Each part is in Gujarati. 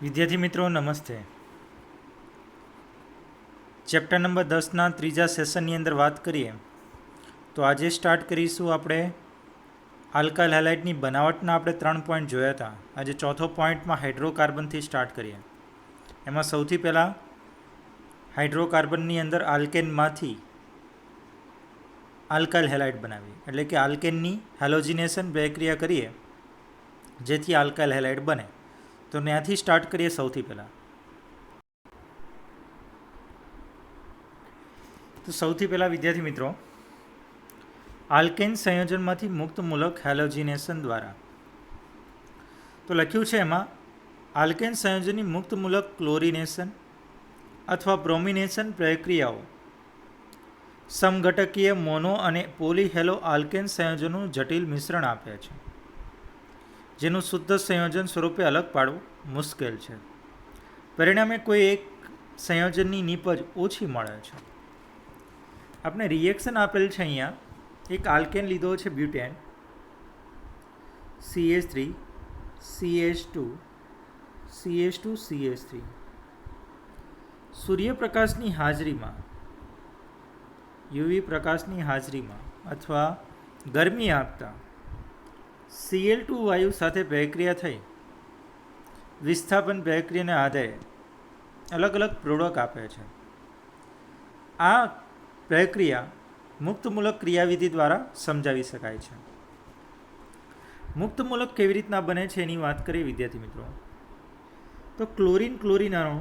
વિદ્યાર્થી મિત્રો નમસ્તે. ચેપ્ટર નંબર 10ના ત્રીજા સેશનની અંદર વાત કરીએ તો આજે સ્ટાર્ટ કરીશું આપણે આલ્કાઇલ હેલાઇડની બનાવટના આપણે 3 પોઈન્ટ જોયા હતા. આજે ચોથો પોઈન્ટમાં હાઇડ્રોકાર્બનથી સ્ટાર્ટ કરીએ. એમાં સૌથી પહેલાં હાઇડ્રોકાર્બનની અંદર આલ્કેનમાંથી આલ્કાઇલ હેલાઇડ બનાવી, એટલે કે આલ્કેનની હેલોજિનેશન પ્રક્રિયા કરીએ જેથી આલ્કાઇલ હેલાઇડ બને. તો ત્યાંથી સ્ટાર્ટ કરીએ. સૌથી પહેલાં વિદ્યાર્થી મિત્રો, આલ્કેન સંયોજનમાંથી મુક્ત મૂલક હેલોજિનેશન દ્વારા તો લખ્યું છે એમાં આલ્કેન સંયોજનની મુક્ત મૂલક ક્લોરિનેશન અથવા બ્રોમિનેશન પ્રક્રિયાઓ સમઘટકીય મોનો અને પોલીહેલો આલ્કેન સંયોજનનું જટિલ મિશ્રણ આપે છે, જેનું શુદ્ધ સંયોજન સ્વરૂપે અલગ પાડવું મુશ્કેલ છે. પરિણામે કોઈ એક સંયોજનની નીપજ ઓછી મળે છે. આપણે રિએક્શન આપેલ છે અહીંયા. એક આલ્કેન લીધો છે butane, CH3 CH2 CH2 CH3. સૂર્યપ્રકાશની હાજરીમાં, UV પ્રકાશની હાજરીમાં અથવા ગરમી આપતા Cl2 વાયુ સાથે પ્રક્રિયા થઈ વિસ્થાપન પ્રક્રિયાને આધારે અલગ અલગ પ્રોડક્ટ આપે છે. આ પ્રક્રિયા મુક્તમૂલક ક્રિયાવિધિ દ્વારા સમજાવી શકાય છે. મુક્તમૂલક કેવી રીતના બને છે એની વાત કરીએ વિદ્યાર્થી મિત્રો. તો ક્લોરીન અણુ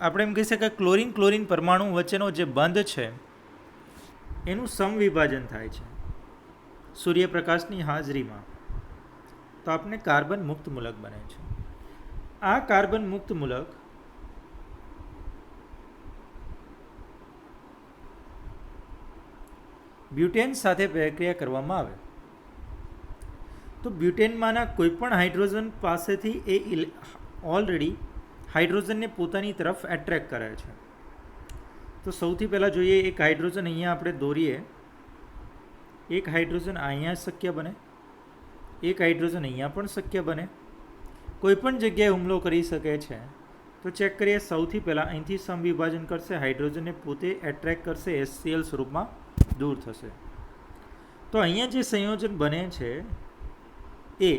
આપણે એમ કહી શકાય ક્લોરીન પરમાણુ વચ્ચેનો જે બંધ છે એનું સમવિભાજન થાય છે સૂર્યપ્રકાશની હાજરીમાં. તો આપણે કાર્બન મુક્ત મૂલક બને છે. આ કાર્બન મુક્ત મૂલક બ્યુટેન સાથે પ્રક્રિયા કરવામાં આવે તો બ્યુટેનમાંના કોઈ પણ હાઇડ્રોજન પાસેથી એ ઓલરેડી હાઇડ્રોજનને પોતાની તરફ એટ્રેક્ટ કરે છે. તો સૌથી પહેલાં જોઈએ, એક હાઇડ્રોજન અહીંયા આપણે દોરીએ. એક હાઇડ્રોજન અહીંયા શક્ય બને, એક હાઇડ્રોજન અહીંયા પણ શક્ય બને. કોઈ પણ જગ્યાએ હુમલો કરી શકે છે. તો ચેક કરીએ. સૌથી પહેલાં અહીંથી સમવિભાજન કરશે, હાઇડ્રોજનને પોતે એટ્રેક્ટ કરશે, HCl સ્વરૂપમાં દૂર થશે. તો અહીંયા જે સંયોજન બને છે એ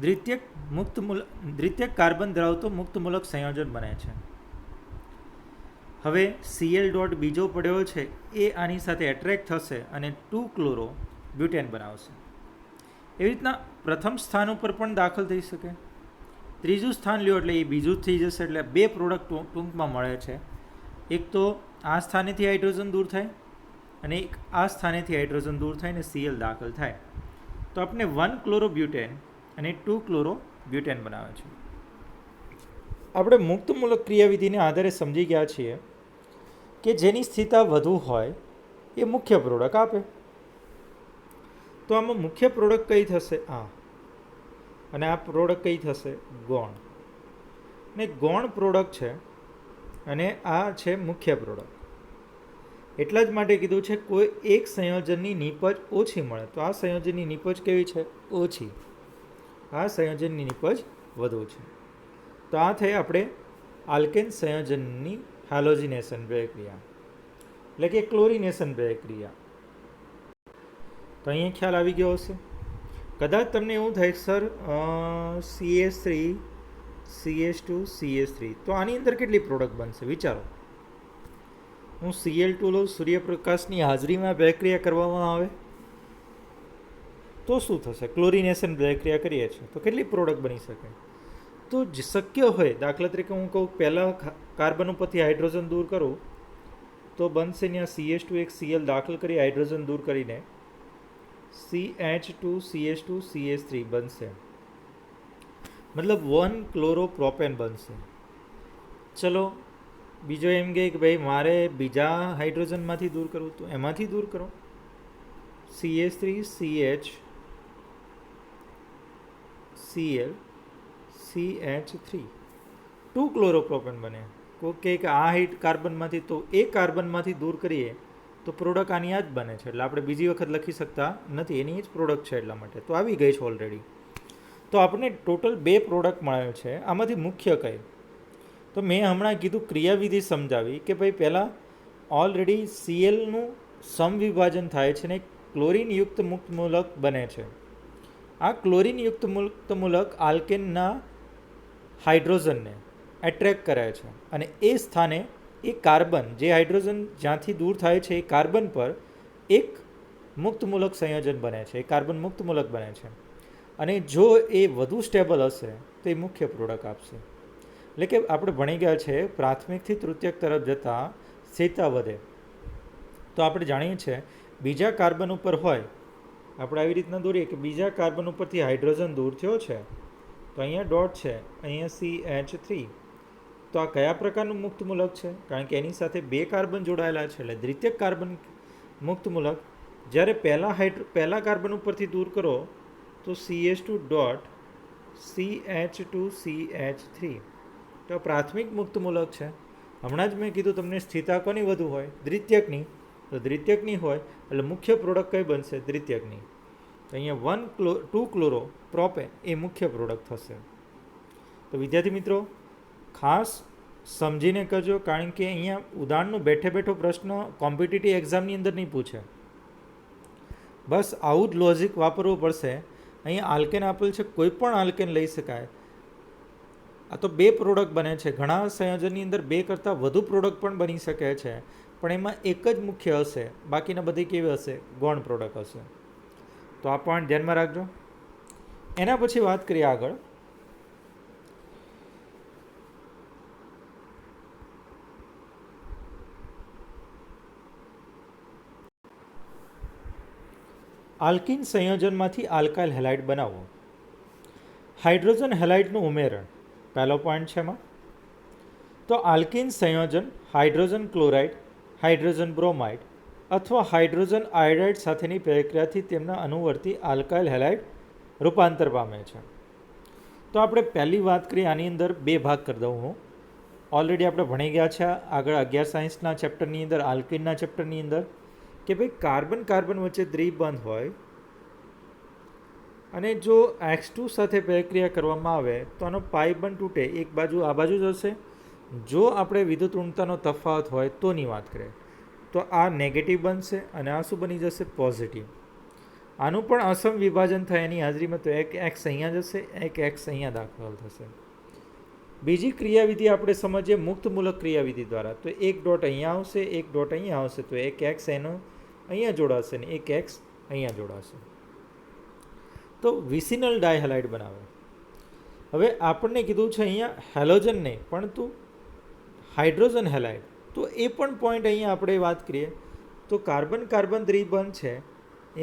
દ્વિતીયક કાર્બન ધરાવતો મુક્તમૂલક સંયોજન બને છે. હવે Cl ડોટ બીજો પડ્યો છે એ આની સાથે એટ્રેક્ટ થશે અને 2 ક્લોરો બ્યુટેન બનાવશે. એવી રીતના પ્રથમ સ્થાન ઉપર પણ દાખલ થઈ શકે. ત્રીજું સ્થાન લ્યો એટલે એ બીજું જ થઈ જશે. એટલે 2 પ્રોડક્ટ ટૂંકમાં મળે છે. એક તો આ સ્થાનેથી હાઇડ્રોજન દૂર થાય અને એક આ સ્થાનેથી હાઇડ્રોજન દૂર થાય અને Cl દાખલ થાય. તો આપણે 1 ક્લોરો બ્યુટેન અને 2 ક્લોરો બ્યુટેન બનાવે છે. આપણે મુક્તમૂલક ક્રિયાવિધિને આધારે સમજી ગયા છીએ કે જેની સ્થિરતા વધુ હોય એ મુખ્ય પ્રોડક્ટ આપે. તો આમાં મુખ્ય પ્રોડક્ટ કઈ થશે? આ. અને આ પ્રોડક્ટ કઈ થશે? ગૌણ. ને ગૌણ પ્રોડક્ટ છે અને આ છે મુખ્ય પ્રોડક્ટ. એટલા જ માટે કીધું છે કોઈ એક સંયોજનની નીપજ ઓછી મળે. તો આ સંયોજનની નીપજ કેવી છે? ઓછી. આ સંયોજનની નીપજ વધુ છે. તો આ થઈ આપણે આલ્કેન સંયોજનની હેલોજિનેશન પ્રક્રિયા, એટલે કે ક્લોરિનેશન પ્રક્રિયા. તો અહીંયા ખ્યાલ આવી ગયો હશે. કદાચ તમને એવું થાય સર CH3 CH2 CH3, તો આની અંદર કેટલી પ્રોડક્ટ બનશે? વિચારો. હું Cl2 લઉં, સૂર્યપ્રકાશની હાજરીમાં પ્રક્રિયા કરવામાં આવે તો શું થશે? ક્લોરિનેશન પ્રક્રિયા કરીએ છીએ તો કેટલી પ્રોડક્ટ બની શકે? તો શક્ય હોય, દાખલા તરીકે હું કહું પહેલાં કાર્બન ઉપરથી હાઇડ્રોજન દૂર કરું તો બનશે ત્યાં CH2 એક Cl દાખલ કરી હાઇડ્રોજન દૂર કરીને CH2 CH2 CH3 બનશે. મતલબ 1 ક્લોરોપ્રોપેન બનશે. ચલો બીજો એમ કહે કે ભાઈ મારે બીજા હાઇડ્રોજનમાંથી દૂર કરવું, તો એમાંથી દૂર કરો. CH3 CH Cl CH3 2 chloropropane બને. કોઈ કે આ કાર્બનમાંથી, તો એ કાર્બનમાંથી દૂર કરીએ તો પ્રોડક્ટ આની આ જ બને છે. એટલે આપણે બીજી વખત લખી શકતા નથી, એની જ પ્રોડક્ટ છે એટલા માટે. તો આવી ગઈ છે ઓલરેડી. તો આપણને ટોટલ 2 પ્રોડક્ટ મળે છે. આમાંથી મુખ્ય કઈ? તો મેં હમણાં કીધું ક્રિયાવિધિ સમજાવી કે ભાઈ પહેલાં ઓલરેડી સીએલનું સમવિભાજન થાય છે ને ક્લોરીનયુક્ત મુક્ત મૂલક બને છે. આ ક્લોરીનયુક્ત મુક્ત મૂલક આલ્કેનના હાઇડ્રોજનને એટ્રેક્ટ કરે છે અને એ સ્થાને એ કાર્બન, જે હાઇડ્રોજન જ્યાંથી દૂર થાય છે એ કાર્બન પર એક મુક્ત મૂલક સંયોજન બને છે, એ કાર્બન મુક્ત મૂલક બને છે. અને જો એ વધુ સ્ટેબલ હશે તો એ મુખ્ય પ્રોડક્ટ આપશે. એટલે કે આપણે ભણી ગયા છે પ્રાથમિકથી તૃતીયક તરફ જતાં સ્થિરતા વધે. તો આપણે જાણીએ છીએ બીજા કાર્બન ઉપર હોય, આપણે આવી રીતના દોરીએ કે બીજા કાર્બન ઉપરથી હાઇડ્રોજન દૂર થયો છે, તો અહીંયા ડોટ છે, અહીંયા CH3. તો આ કયા પ્રકારનું મુક્ત મૂલક છે? કારણ કે એની સાથે 2 કાર્બન જોડાયેલા છે, એટલે દ્વિતીયક કાર્બન મુક્ત મૂલક. જ્યારે પહેલા કાર્બન ઉપરથી દૂર કરો તો CH2 ડોટ CH2CH3. તો પ્રાથમિક મુક્ત મૂલક છે. હમણાં જ મેં કીધું તમને સ્થિરતા કોની વધુ હોય? દ્વિતીયકની. તો દ્વિતીયકની હોય એટલે મુખ્ય પ્રોડક્ટ કઈ બનશે? દ્વિતીયકની. તો અહીંયા 2 ક્લોરો પ્રોપેન એ મુખ્ય પ્રોડક્ટ થશે. તો વિદ્યાર્થી મિત્રો ખાસ સમજીને કરજો, કારણ કે અહીંયા ઉદાહરણનો બેઠે બેઠો પ્રશ્ન કોમ્પિટિટિવ એક્ઝામની અંદર નહીં પૂછે. બસ આવું જ લોજિક વાપરવું પડશે. અહીંયા આલ્કેન આપેલ છે, કોઈ પણ આલ્કેન લઈ શકાય. આ તો 2 પ્રોડક્ટ બને છે. ઘણા સંયોજનની અંદર 2 કરતાં વધુ પ્રોડક્ટ પણ બની શકે છે, પણ એમાં એક જ મુખ્ય હશે, બાકીના બધી કેવી હશે? ગૌણ પ્રોડક્ટ હશે. તો આ પોઈન્ટ ધ્યાનમાં રાખજો. એના પછી વાત કરીએ આગળ. આલ્કિન સંયોજનમાંથી આલ્કાઇલ હેલાઇડ બનાવવો. હાઇડ્રોજન હેલાઇડનું ઉમેરણ પહેલો પોઈન્ટ છે એમાં. તો આલ્કિન સંયોજન હાઇડ્રોજન ક્લોરાઇડ, હાઇડ્રોજન બ્રોમાઇડ અથવા હાઇડ્રોજન આયોડાઇડ સાથેની પ્રક્રિયાથી તેમના અનુવર્તી આલ્કાઇલ હેલાઇડ રૂપાંતર પામે છે. તો આપણે પહેલી વાત કરીએ, આની અંદર 2 ભાગ કરી દઉં હું. ઓલરેડી આપણે ભણી ગયા છે આગળ 11 સાયન્સના ચેપ્ટરની અંદર, આલ્કિનના ચેપ્ટરની અંદર, કે ભાઈ કાર્બન કાર્બન વચ્ચે દ્વિબંધ હોય અને જો X2 સાથે પ્રક્રિયા કરવામાં આવે તો આનો પાઈ બંધ તૂટે, એક બાજુ આ બાજુ જ હશે. જો આપણે વિદ્યુત ઋણતાનો તફાવત હોય તોની વાત કરીએ તો આ નેગેટિવ બનશે અને આ શું બની જશે? પોઝિટિવ. આનું પણ અસમ વિભાજન થાય એની હાજરીમાં, તો એક X અહીંયા જશે, એક X અહીંયા દાખલ થશે. બીજી ક્રિયાવિધિ આપણે સમજીએ મુક્ત મૂલક ક્રિયાવિધિ દ્વારા. તો એક ડોટ અહીંયા આવશે, એક ડોટ અહીંયા આવશે, તો એક X એનો અહીંયા જોડાશે ને એક X અહીંયા જોડાશે. તો વિસિનલ ડાયહેલાઇડ બનાવે. હવે આપણને કીધું છે અહીંયા હેલોજન નહીં પરંતુ હાઇડ્રોજન હેલાઇડ. તો એ પણ પોઈન્ટ અહીંયા આપણે વાત કરીએ તો કાર્બન કાર્બન દ્વિબંધ છે,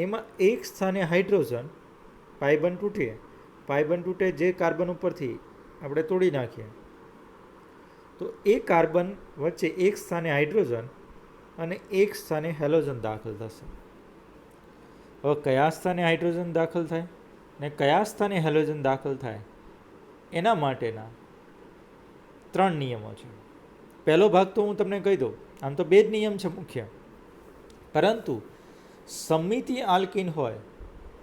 એમાં એક સ્થાને હાઇડ્રોજન, પાઇબંધ તૂટે, પાઇબંધ તૂટે જે કાર્બન ઉપરથી આપણે તોડી નાખીએ તો એ કાર્બન વચ્ચે એક સ્થાને હાઇડ્રોજન અને એક સ્થાને હેલોજન દાખલ થશે. હવે કયા સ્થાને હાઇડ્રોજન દાખલ થાય ને કયા સ્થાને હેલોજન દાખલ થાય એના માટેના 3 નિયમો છે. પહેલો ભાગ તો હું તમને કહી દઉં, આમ તો 2 જ નિયમ છે મુખ્ય, પરંતુ સમમિતિ આલ્કિન હોય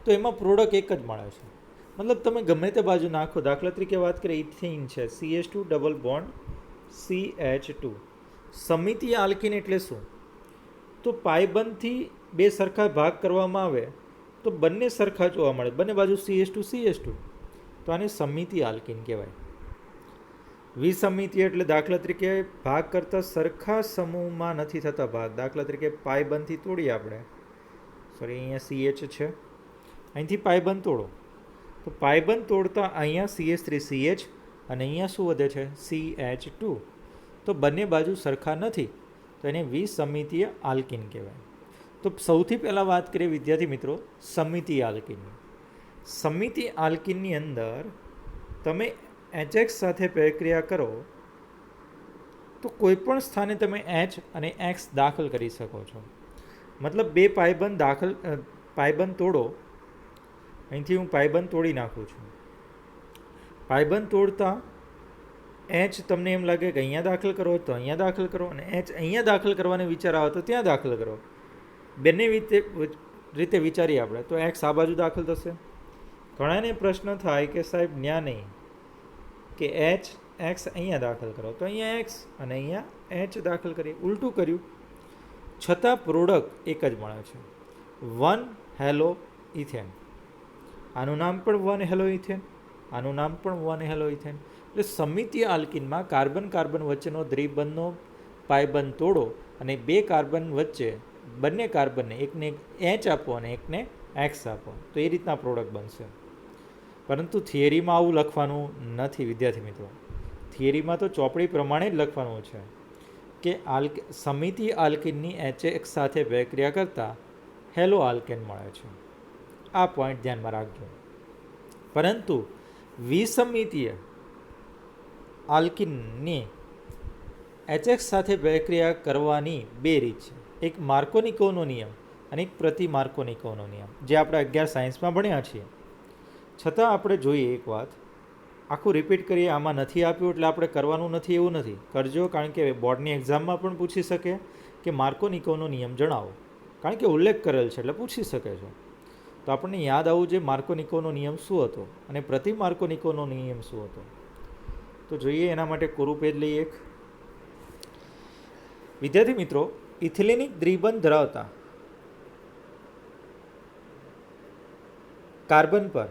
તો એમાં પ્રોડક્ટ એક જ મળે છે. મતલબ તમે ગમે તે બાજુ નાખો, દાખલા તરીકે વાત કરીએ ઇથિન છે, CH2 double bond CH2. સમમિતિ alkyne એટલે શું? તો પાઇબંધથી 2 સરખા ભાગ કરવામાં આવે તો બંને સરખા જોવા મળે, બંને બાજુ CH2 તો આને સમમિતિ આલ્કિન કહેવાય. વિસમિતિ એટલે દાખલા તરીકે ભાગ કરતાં સરખા સમૂહમાં નથી થતા ભાગ. દાખલા તરીકે પાઇબંધથી તોડીએ આપણે, સોરી અહીંયા CH છે, અહીંથી પાઇબંધ તોડો તો પાઇબંધ તોડતા અહીંયા CH3CH અને અહીંયા શું વધે છે? CH2. તો બંને બાજુ સરખા નથી, તો એને વિસમિતીય આલ્કિન કહેવાય. તો સૌથી પહેલાં વાત કરીએ વિદ્યાર્થી મિત્રો સમમિતિ આલ્કિનની. સમમિતિ આલ્કિનની અંદર તમે HX સાથે પ્રક્રિયા કરો તો કોઈપણ સ્થાને તમે H અને X દાખલ કરી શકો છો. મતલબ 2 પાઇબંધ તોડો, અહીંથી હું પાઇબંધ તોડી નાખું છું. પાઇબંધ તોડતા H તમને એમ લાગે કે અહીંયા દાખલ કરો તો અહીંયા દાખલ કરો, અને H અહીંયા દાખલ કરવાનો વિચાર આવે તો ત્યાં દાખલ કરો. બંને રીતે વિચારીએ આપણે તો X આ બાજુ દાખલ થશે, ઘણાને પ્રશ્ન થાય કે સાહેબ ન્યા નહીં કે એચ એક્સ અહીંયા દાખલ કરો, તો અહીંયા એક્સ અને અહીંયા એચ દાખલ કરીએ, ઉલટું કર્યું, છતાં પ્રોડક્ટ એક જ મળે છે, 1 હેલો ઇથેન. આનું નામ પણ 1 હેલો ઇથેન, આનું નામ પણ 1 હેલો ઇથેન. એટલે સમિતીય આલ્કિનમાં કાર્બન કાર્બન વચ્ચેનો દ્વિબંધનો પાયબંધ તોડો અને બે કાર્બન વચ્ચે બંને કાર્બનને એકને એચ આપો અને એકને એક્સ આપો, તો એ રીતના પ્રોડક્ટ બનશે. પરંતુ થિયરીમાં આવું લખવાનું નથી વિદ્યાર્થી મિત્રો. થિયરીમાં તો ચોપડી પ્રમાણે જ લખવાનું છે કે સમિતીય આલ્કિનની HX સાથે પ્રક્રિયા કરતાં હેલો આલ્કેન મળે છે. આ પોઈન્ટ ધ્યાનમાં રાખજો. પરંતુ વિસમિતીય આલ્કિનની HX સાથે પ્રક્રિયા કરવાની બે રીત છે. એક માર્કોનિકોવનો નિયમ અને એક પ્રતિ માર્કોનિકોવનો નિયમ, જે આપણે 11 સાયન્સમાં ભણ્યા છીએ. છતાં આપણે જોઈએ એક વાત, આખું રિપીટ કરીએ. આમાં નથી આપ્યું એટલે આપણે કરવાનું નથી એવું નથી, કરજો, કારણ કે બોર્ડની એક્ઝામમાં પણ પૂછી શકે કે માર્કોનિકોવનો નિયમ જણાવો, કારણ કે ઉલ્લેખ કરેલ છે એટલે પૂછી શકે છે. તો આપણને યાદ આવવું જોઈએ માર્કોનિકોવનો નિયમ શું હતો અને પ્રતિ માર્કોનિકોવનો નિયમ શું હતો. તો જોઈએ એના માટે કોરું પેજ લઈએ એક. વિદ્યાર્થી મિત્રો, ઇથિલિનિક દ્વિબંધ ધરાવતા કાર્બન પર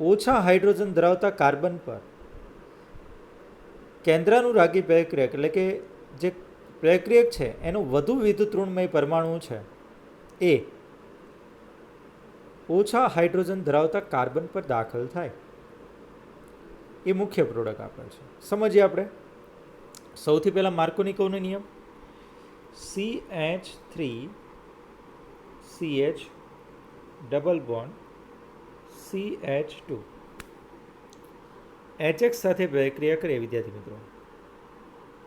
ઓછા હાઇડ્રોજન ધરાવતા કાર્બન પર કેન્દ્રાનુરાગી પ્રક્રિયક, એટલે કે જે પ્રક્રિયક છે એનું વધુ વિદ્યુતઋણમય પરમાણુ છે એ ઓછા હાઇડ્રોજન ધરાવતા કાર્બન પર દાખલ થાય, એ મુખ્ય પ્રોડક્ટ આપે છે. સમજીએ આપણે. સૌથી પહેલાં માર્કોનિકોવનો નિયમ, CH3CH double bond CH2 HX સાથે પ્રક્રિયા કરીએ વિદ્યાર્થી મિત્રો,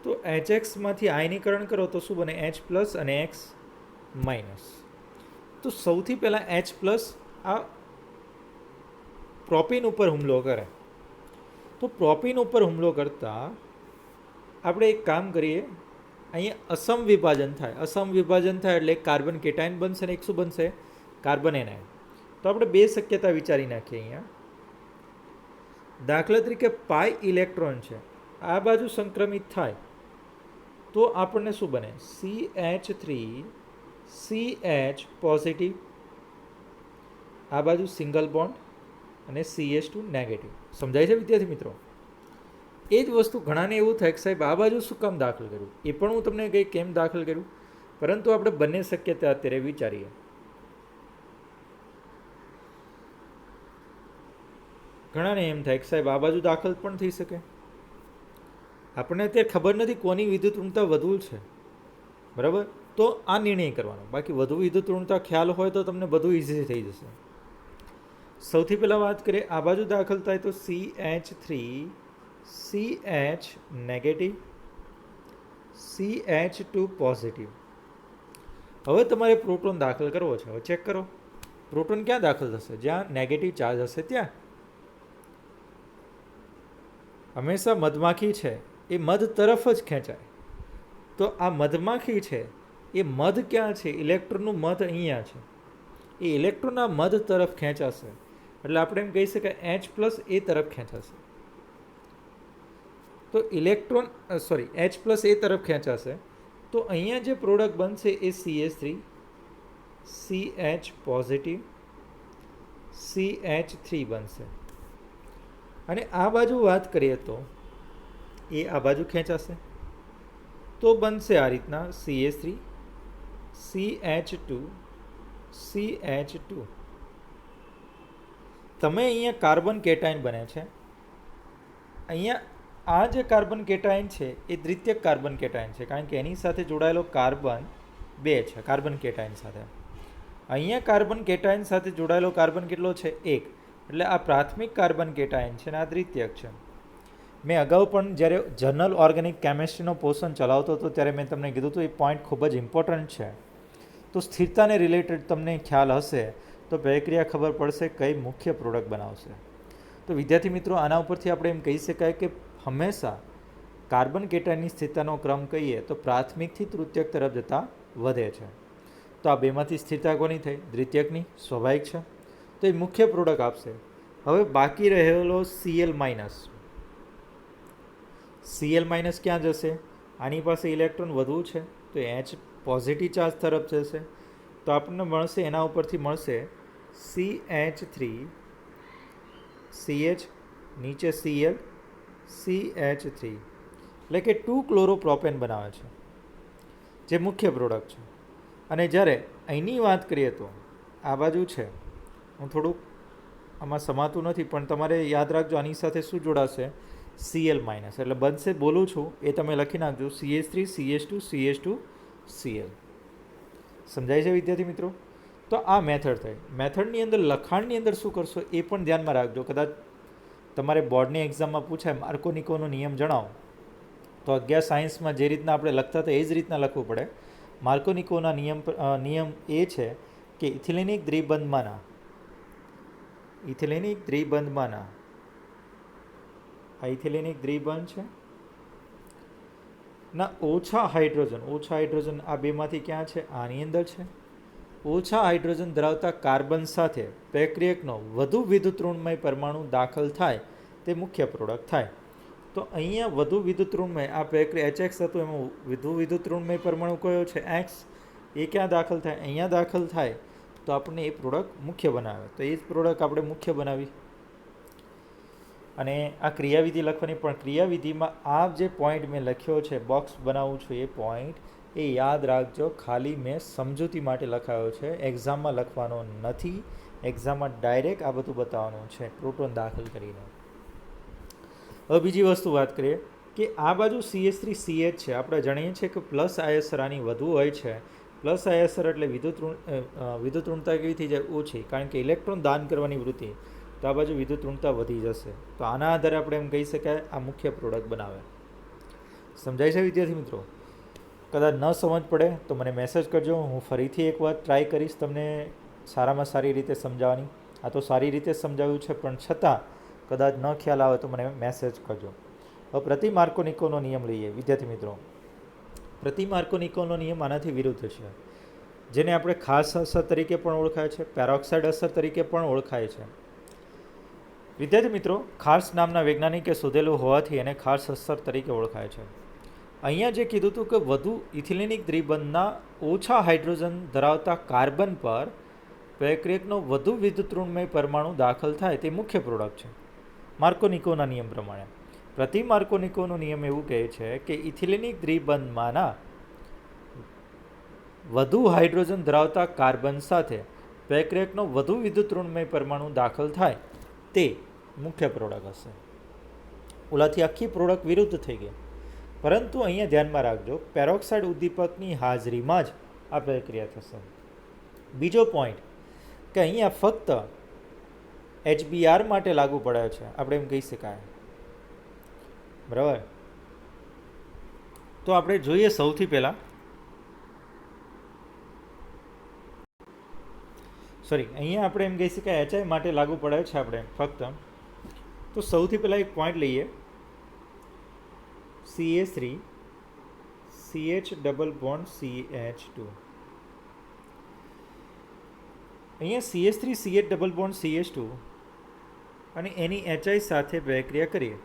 તો HX માંથી આયનીકરણ કરો તો શું બને? H પ્લસ અને X માઇનસ. તો સૌથી પહેલાં H પ્લસ આ પ્રોપીન ઉપર હુમલો કરે, તો પ્રોપીન ઉપર હુમલો કરતાં આપણે એક કામ કરીએ, અહીંયા અસમ વિભાજન થાય. અસમ વિભાજન થાય એટલે એક કાર્બન કેટાયન બનશે ને એક શું બનશે? Carbon anion. તો આપણે બે શક્યતા વિચારી નાખીએ અહીંયા. દાખલા તરીકે પાઈ ઇલેક્ટ્રોન છે, આ બાજુ સંક્રમિત થાય તો આપણને શું બને? CH3CH પોઝિટિવ, આ બાજુ સિંગલ બોન્ડ અને CH2 નેગેટિવ. સમજાય છે વિદ્યાર્થી મિત્રો? એ જ વસ્તુ ઘણાને એવું થાય કે સાહેબ આ બાજુ શું કામ દાખલ કર્યું? એ પણ હું તમને કંઈ કેમ દાખલ કર્યું, પરંતુ આપણે બંને શક્યતા અત્યારે વિચારીએ. ઘણાને એમ થાય કે સાહેબ આ બાજુ દાખલ પણ થઈ શકે. આપણને અત્યારે ખબર નથી કોની વિદ્યુતઋણતા વધુ છે, બરાબર? તો આ નિર્ણય કરવાનો. બાકી વધુ વિદ્યુતઋણતા ખ્યાલ હોય તો તમને બધું ઇઝી થઈ જશે. સૌથી પહેલાં વાત કરીએ, આ બાજુ દાખલ થાય તો CH3CH નેગેટિવ, CH2 પોઝિટિવ. હવે તમારે પ્રોટોન દાખલ કરવો છે. હવે ચેક કરો પ્રોટોન ક્યાં દાખલ થશે? જ્યાં નેગેટિવ ચાર્જ હશે ત્યાં. હંમેશા મધમાખી છે એ મધ તરફ જ ખેંચાય. તો આ મધમાખી છે એ મધ ક્યાં છે? ઇલેક્ટ્રોનનું મધ અહીંયા છે, એ ઇલેક્ટ્રોનના મધ તરફ ખેંચાશે. એટલે આપણે એમ કહી શકાય H પ્લસ એ તરફ ખેંચાશે. તો ઇલેક્ટ્રોન H પ્લસ એ તરફ ખેંચાશે. તો અહીંયા જે પ્રોડક્ટ બનશે એ CH3CH પોઝિટિવ CH3 બનશે. અને આ બાજુ વાત કરીએ તો એ આ બાજુ ખેંચાશે તો બનશે આ રીતના CH3CH2 CH2. તમે અહીંયા કાર્બન કેટાયન બને છે. અહીંયા આ જે કાર્બન કેટાયન છે એ દ્વિતીયક કાર્બન કેટાયન છે, કારણ કે એની સાથે જોડાયેલો કાર્બન 2 છે કાર્બન કેટાયન સાથે. અહીંયા કાર્બન કેટાયન સાથે જોડાયેલો કાર્બન કેટલો છે? 1. એટલે આ પ્રાથમિક કાર્બન કેટાયન છે અને આ દ્વિતીયક છે. મેં અગાઉ પણ જ્યારે જર્નલ ઓર્ગેનિક કેમિસ્ટ્રીનો પોર્શન ચલાવતો હતો ત્યારે મેં તમને કીધું હતું એ પોઈન્ટ ખૂબ જ ઇમ્પોર્ટન્ટ છે. તો સ્થિરતાને રિલેટેડ તમને ખ્યાલ હશે તો પ્રક્રિયા ખબર પડશે કઈ મુખ્ય પ્રોડક્ટ બનાવશે. તો વિદ્યાર્થી મિત્રો, આના ઉપરથી આપણે એમ કહી શકાય કે હંમેશા કાર્બન કેટાયનની સ્થિરતાનો ક્રમ કહીએ તો પ્રાથમિકથી તૃતીયક તરફ જતાં વધે છે. તો આ બેમાંથી સ્થિરતા કોની થઈ? દ્વિતીયકની. સ્વાભાવિક છે. તો એ મુખ્ય પ્રોડક્ટ આપશે. હવે બાકી રહેલો Cl માઇનસ, Cl માઇનસ ક્યાં જશે? આની પાસે ઇલેક્ટ્રોન વધુ છે તો H પોઝિટિવ ચાર્જ તરફ જશે, તો આપણને મળશે, એના ઉપરથી મળશે CH3 CH, નીચે Cl CH3, એટલે કે 2 ક્લોરોપ્રોપેન બનાવે છે, જે મુખ્ય પ્રોડક્ટ છે. અને જ્યારે અહીંની વાત કરીએ તો આ બાજુ છે, હું થોડુંક આમાં સમાતું નથી પણ તમારે યાદ રાખજો આની સાથે શું જોડાશે? Cl માઇનસ, એટલે બનશે, બોલું છું એ તમે લખી નાખજો, CH3 CH2 CH2 Cl. સમજાય છે વિદ્યાર્થી મિત્રો? તો આ મેથડ થઈ. મેથડની અંદર લખાણની અંદર શું કરશો એ પણ ધ્યાનમાં રાખજો. કદાચ તમારે બોર્ડની એક્ઝામમાં પૂછાય માર્કોનિકોનો નિયમ જણાવો, તો 11 સાયન્સમાં જે રીતના આપણે લખતા હતા એ જ રીતના લખવું પડે. માર્કોનિકોના નિયમ એ છે કે ઇથિલિનિક દ્વિબંધમાંના આ ઇથિલિનિક દ્વિબંધ છે ના ઓછા હાઇડ્રોજન આ બેમાંથી ક્યાં છે? આની અંદર છે. ઓછા હાઇડ્રોજન ધરાવતા કાર્બન સાથે પ્રક્રિયકનો વધુ વિદ્યુતઋણમય પરમાણુ દાખલ થાય તે મુખ્ય પ્રોડક્ટ થાય. તો અહીંયા વધુ વિદ્યુતઋણમય, આ પ્રક્રિયા HX હતું એમાં વધુ વિદ્યુતઋણમય પરમાણુ કયો છે? X. એ ક્યાં દાખલ થાય? અહીંયા દાખલ થાય, તો આપણને એ પ્રોડક્ટ મુખ્ય બનાવે. તો એ જ પ્રોડક્ટ આપણે મુખ્ય બનાવી. અને આ ક્રિયાવિધિ લખવાની, પણ ક્રિયાવિધિમાં આ જે પોઈન્ટ મેં લખ્યો છે, બોક્સ બનાવું છું એ પોઈન્ટ, એ યાદ રાખજો. ખાલી મેં સમજૂતી માટે લખાયો છે, એક્ઝામમાં લખવાનો નથી. એક્ઝામમાં ડાયરેક્ટ આ બધું બતાવવાનું છે પ્રોટોન દાખલ કરીને. હવે બીજી વસ્તુ વાત કરીએ કે આ બાજુ CH3 CH છે, આપણે જાણીએ છીએ કે પ્લસ આયસર આની વધુ હોય છે. પ્લસ આયસર એટલે વિદ્યુતઋણતા કેવી થઈ જાય? ઓછી, કારણ કે ઇલેક્ટ્રોન દાન કરવાની વૃત્તિ, તો આ બાજુ વિદ્યુતઋણતા વધી જશે. તો આના આધારે આપણે એમ કહી શકાય આ મુખ્ય પ્રોડક્ટ બનાવે. સમજાય છે વિદ્યાર્થી મિત્રો? કદાચ ન સમજ પડે તો મને મેસેજ કરજો, હું ફરીથી એકવાર ટ્રાય કરીશ તમને સારામાં સારી રીતે સમજાવવાની. આ તો સારી રીતે સમજાવ્યું છે, પણ છતાં કદાચ ન ખ્યાલ આવે તો મને મેસેજ કરજો. હવે પ્રતિ માર્કોનિકોનો નિયમ લઈએ વિદ્યાર્થી મિત્રો. પ્રતિ માર્કોનિકોનો નિયમ આનાથી વિરુદ્ધ છે, જેને આપણે ખાસ અસર તરીકે પણ ઓળખાય છે, પેરોક્સાઇડ અસર તરીકે પણ ઓળખાય છે. વિદ્યાર્થી મિત્રો, ખાસ નામના વૈજ્ઞાનિકે શોધેલું હોવાથી એને ખાસ અસર તરીકે ઓળખાય છે. અહીંયા જે કીધું હતું કે વધુ ઇથિલિનિક દ્વિબંધના ઓછા હાઇડ્રોજન ધરાવતા કાર્બન પર પ્રક્રિયકનો વધુ વિદ્યુતઋણમય પરમાણુ દાખલ થાય તે મુખ્ય પ્રોડક્ટ છે માર્કોનિકોના નિયમ પ્રમાણે. પ્રતિ માર્કોનિકોનો નિયમ એવું કહે છે કે ઇથિલિનિક દ્વિબંધમાંના વધુ હાઇડ્રોજન ધરાવતા કાર્બન સાથે પ્રક્રિયકનો વધુ વિદ્યુતઋણમય પરમાણુ દાખલ થાય તે મુખ્ય પ્રોડક્ટ હશે. ઓલાથી આખી પ્રોડક્ટ વિરુદ્ધ થઈ ગઈ. પરંતુ અહીંયા ધ્યાનમાં રાખજો, પેરોક્સાઇડ ઉદ્દીપકની હાજરીમાં જ આ પ્રક્રિયા થશે. બીજો પોઈન્ટ કે અહીંયા ફક્ત HBr માટે લાગુ પડે છે, આપણે એમ કહી શકાય. બરાબર? તો આપણે જોઈએ સૌથી પહેલાં, અહીંયા આપણે એમ કહી શકાય HI માટે લાગુ પડે છે આપણે ફક્ત. તો સૌથી પહેલાં એક પોઈન્ટ લઈએ, CH3 CH double bond CH2. અહીંયા CH3 CH double bond CH2 અને એની HI સાથે પ્રક્રિયા કરીએ.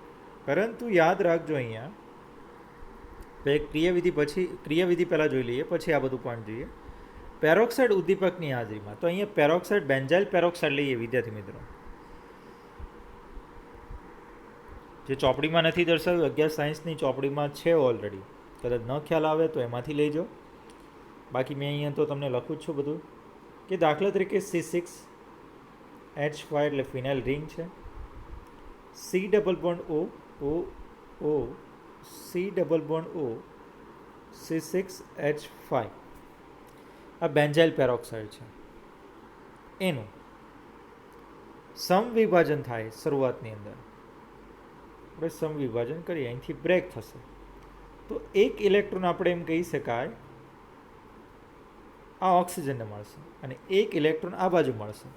પરંતુ યાદ રાખજો, અહીંયા ક્રિયાવિધિ પહેલાં જોઈ લઈએ, પછી આ બધું પોઈન્ટ જોઈએ. પેરોક્સાઇડ ઉદ્દીપકની હાજરીમાં, તો અહીંયા પેરોક્સાઇડ, બેન્ઝાઇલ પેરોક્સાઇડ લઈએ વિદ્યાર્થી મિત્રો, જે ચોપડીમાં નથી દર્શાવ્યું, 11 સાયન્સની ચોપડીમાં છે ઓલરેડી. કદાચ ન ખ્યાલ આવે તો એમાંથી લઈ જાઓ. બાકી મેં અહીંયા તો તમને લખું જ છું બધું. કે દાખલા તરીકે C6H5 એટલે ફિનાઇલ રિંગ છે, C double bond O C double bond O C6H5 આ બેન્ઝાઇલ પેરોક્સાઇડ છે. એનું સમવિભાજન થાય શરૂઆતની અંદર, આપણે સમવિભાજન કરીએ, અહીંથી બ્રેક થશે, તો એક ઇલેક્ટ્રોન આપણે એમ કહી શકાય આ ઓક્સિજનને મળશે અને એક ઇલેક્ટ્રોન આ બાજુ મળશે.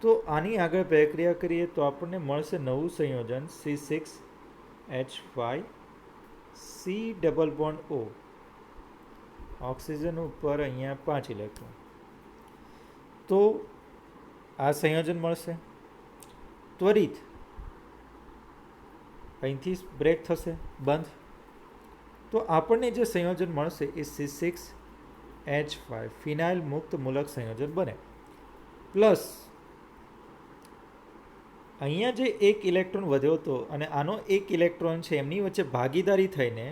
તો આની આગળ પ્રક્રિયા કરીએ તો આપણને મળશે નવું સંયોજન C6H5 C double bond O. Oxygen ઉપર અહીંયા 5 ઇલેક્ટ્રોન, તો આ સંયોજન મળશે. ત્વરિત અહીંથી બ્રેક થશે, બંધ. તો આપણને જે સંયોજન મળશે એ C6H5 ફિનાઇલ મુક્ત મૂલક સંયોજન બને. પ્લસ અહીંયા જે એક ઇલેક્ટ્રોન વધ્યો હતો અને આનો એક ઇલેક્ટ્રોન છે એમની વચ્ચે ભાગીદારી થઈને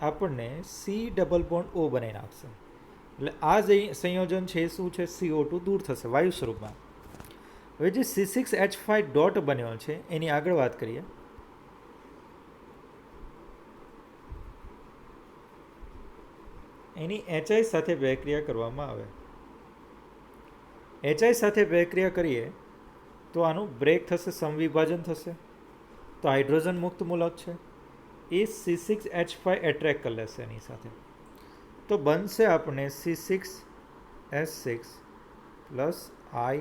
આપણને C ડબલ બોન્ડ O બનાવી નાખશે. એટલે આ જે સંયોજન છે એ શું છે? CO2 દૂર થશે વાયુ સ્વરૂપમાં. હવે જે C6H5 ડોટ બન્યો છે એની આગળ વાત કરીએ. એની HI સાથે પ્રક્રિયા કરવામાં આવે. HI સાથે પ્રક્રિયા કરીએ તો આનું બ્રેક થશે, સમવિભાજન થશે. તો હાઇડ્રોજન મુક્ત મૂલક છે એ C6H5 એટ્રેક્ટ કરી લેશે એની સાથે. તો બનશે આપણે C6H6 પ્લસ I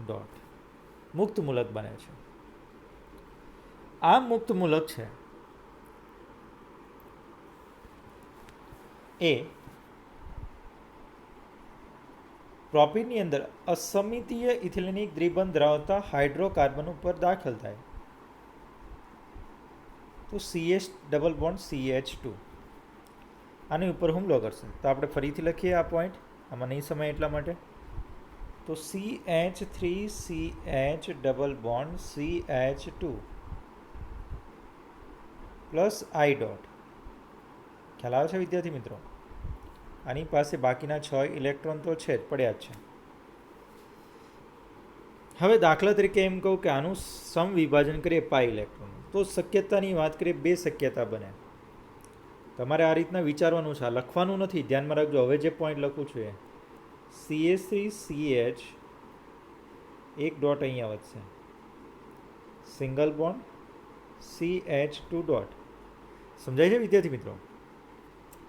ડોટ મુક્ત મૂલક બને છે. આ મુક્ત મૂલક છે એ પ્રોપીનની અંદર અસમિતીય ઇથિલિનિક દ્વિબંધ ધરાવતા હાઇડ્રોકાર્બન ઉપર દાખલ થાય તો CH ડબલ બોન્ડ CH2 આની ઉપર હુમલો કરશે. તો આપણે ફરીથી લખીએ આ પોઈન્ટ, આમાં નહીં સમય એટલા માટે. તો CH3CH double bond CH2 plus I dot. ખ્યાલ આવે છે વિદ્યાર્થી મિત્રો? આની પાસે બાકીના 6 ઇલેક્ટ્રોન તો છે જ, પડ્યા જ છે. હવે દાખલા તરીકે એમ કહું કે આનું સમવિભાજન કરીએ પાઈ ઇલેક્ટ્રોન, તો શક્યતાની વાત કરીએ 2 શક્યતા બને. તમારે આ રીતના વિચારવાનું છે, આ લખવાનું નથી, ધ્યાનમાં રાખજો. હવે જે પોઈન્ટ લખું છું એ CH3CH એક ડોટ અહીંયા વધશે, સિંગલ બોન્ડ CH2 ડોટ. સમજાય છે વિદ્યાર્થી મિત્રો?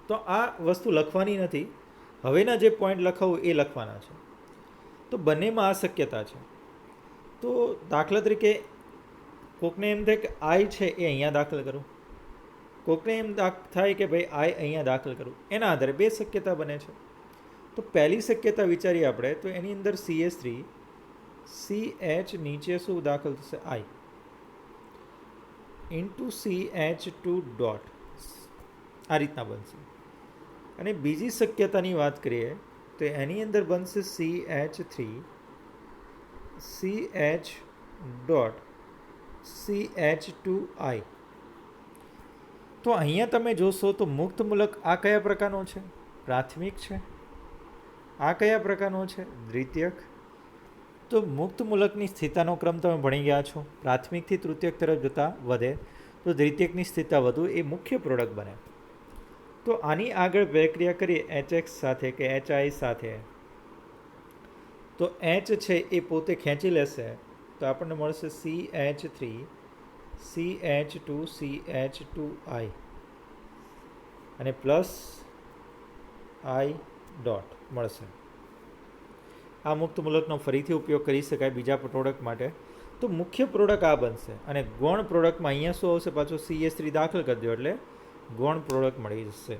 તો આ વસ્તુ લખવાની નથી, હવેના જે પોઈન્ટ લખાવું એ લખવાના છે. તો બંનેમાં આ શક્યતા છે. તો દાખલા તરીકે કોકને એમ થાય કે I છે એ અહીંયા દાખલ કરું, કોકને એમ થાય કે ભાઈ I અહીંયા દાખલ કરું. એના આધારે 2 શક્યતા બને છે. તો પહેલી શક્યતા વિચારીએ આપણે, તો એની અંદર CH3 CH નીચે શું દાખલ થશે? I ઇન્ટુ CH2 ડોટ આ રીતના બનશે. અને બીજી શક્યતાની વાત કરીએ તો એની અંદર બનશે CH3 CH ડોટ CH2I. તો અહીંયા તમે જોશો તો મુક્ત મૂલક આ કયા પ્રકારનો છે? પ્રાથમિક છે. આ કયા પ્રકારનો છે? દ્વિતીયક. તો મુક્ત મૂલકની સ્થિતિનો ક્રમ તમે ભણી ગયા છો. પ્રાથમિકથી તૃતીયક તરફ જતા વધે તો દ્વિતીયકની સ્થિતિ વધુ એ મુખ્ય પ્રોડક્ટ બને. તો આની આગળ પ્રક્રિયા કરીએ HX સાથે કે HI સાથે, તો H છે એ પોતે ખેંચી લેશે તો આપણને મળશે CH3 CH2 CH2I અને પ્લસ I ડોટ મળશે. આ મુક્ત મૂલકનો ફરીથી ઉપયોગ કરી શકાય બીજા પ્રોડક્ટ માટે. તો મુખ્ય પ્રોડક્ટ આ બનશે અને ગૌણ પ્રોડક્ટમાં અહીંયા શું આવશે? પાછો CH3 દાખલ કરી દો એટલે ગૌણ પ્રોડક્ટ મળી જશે.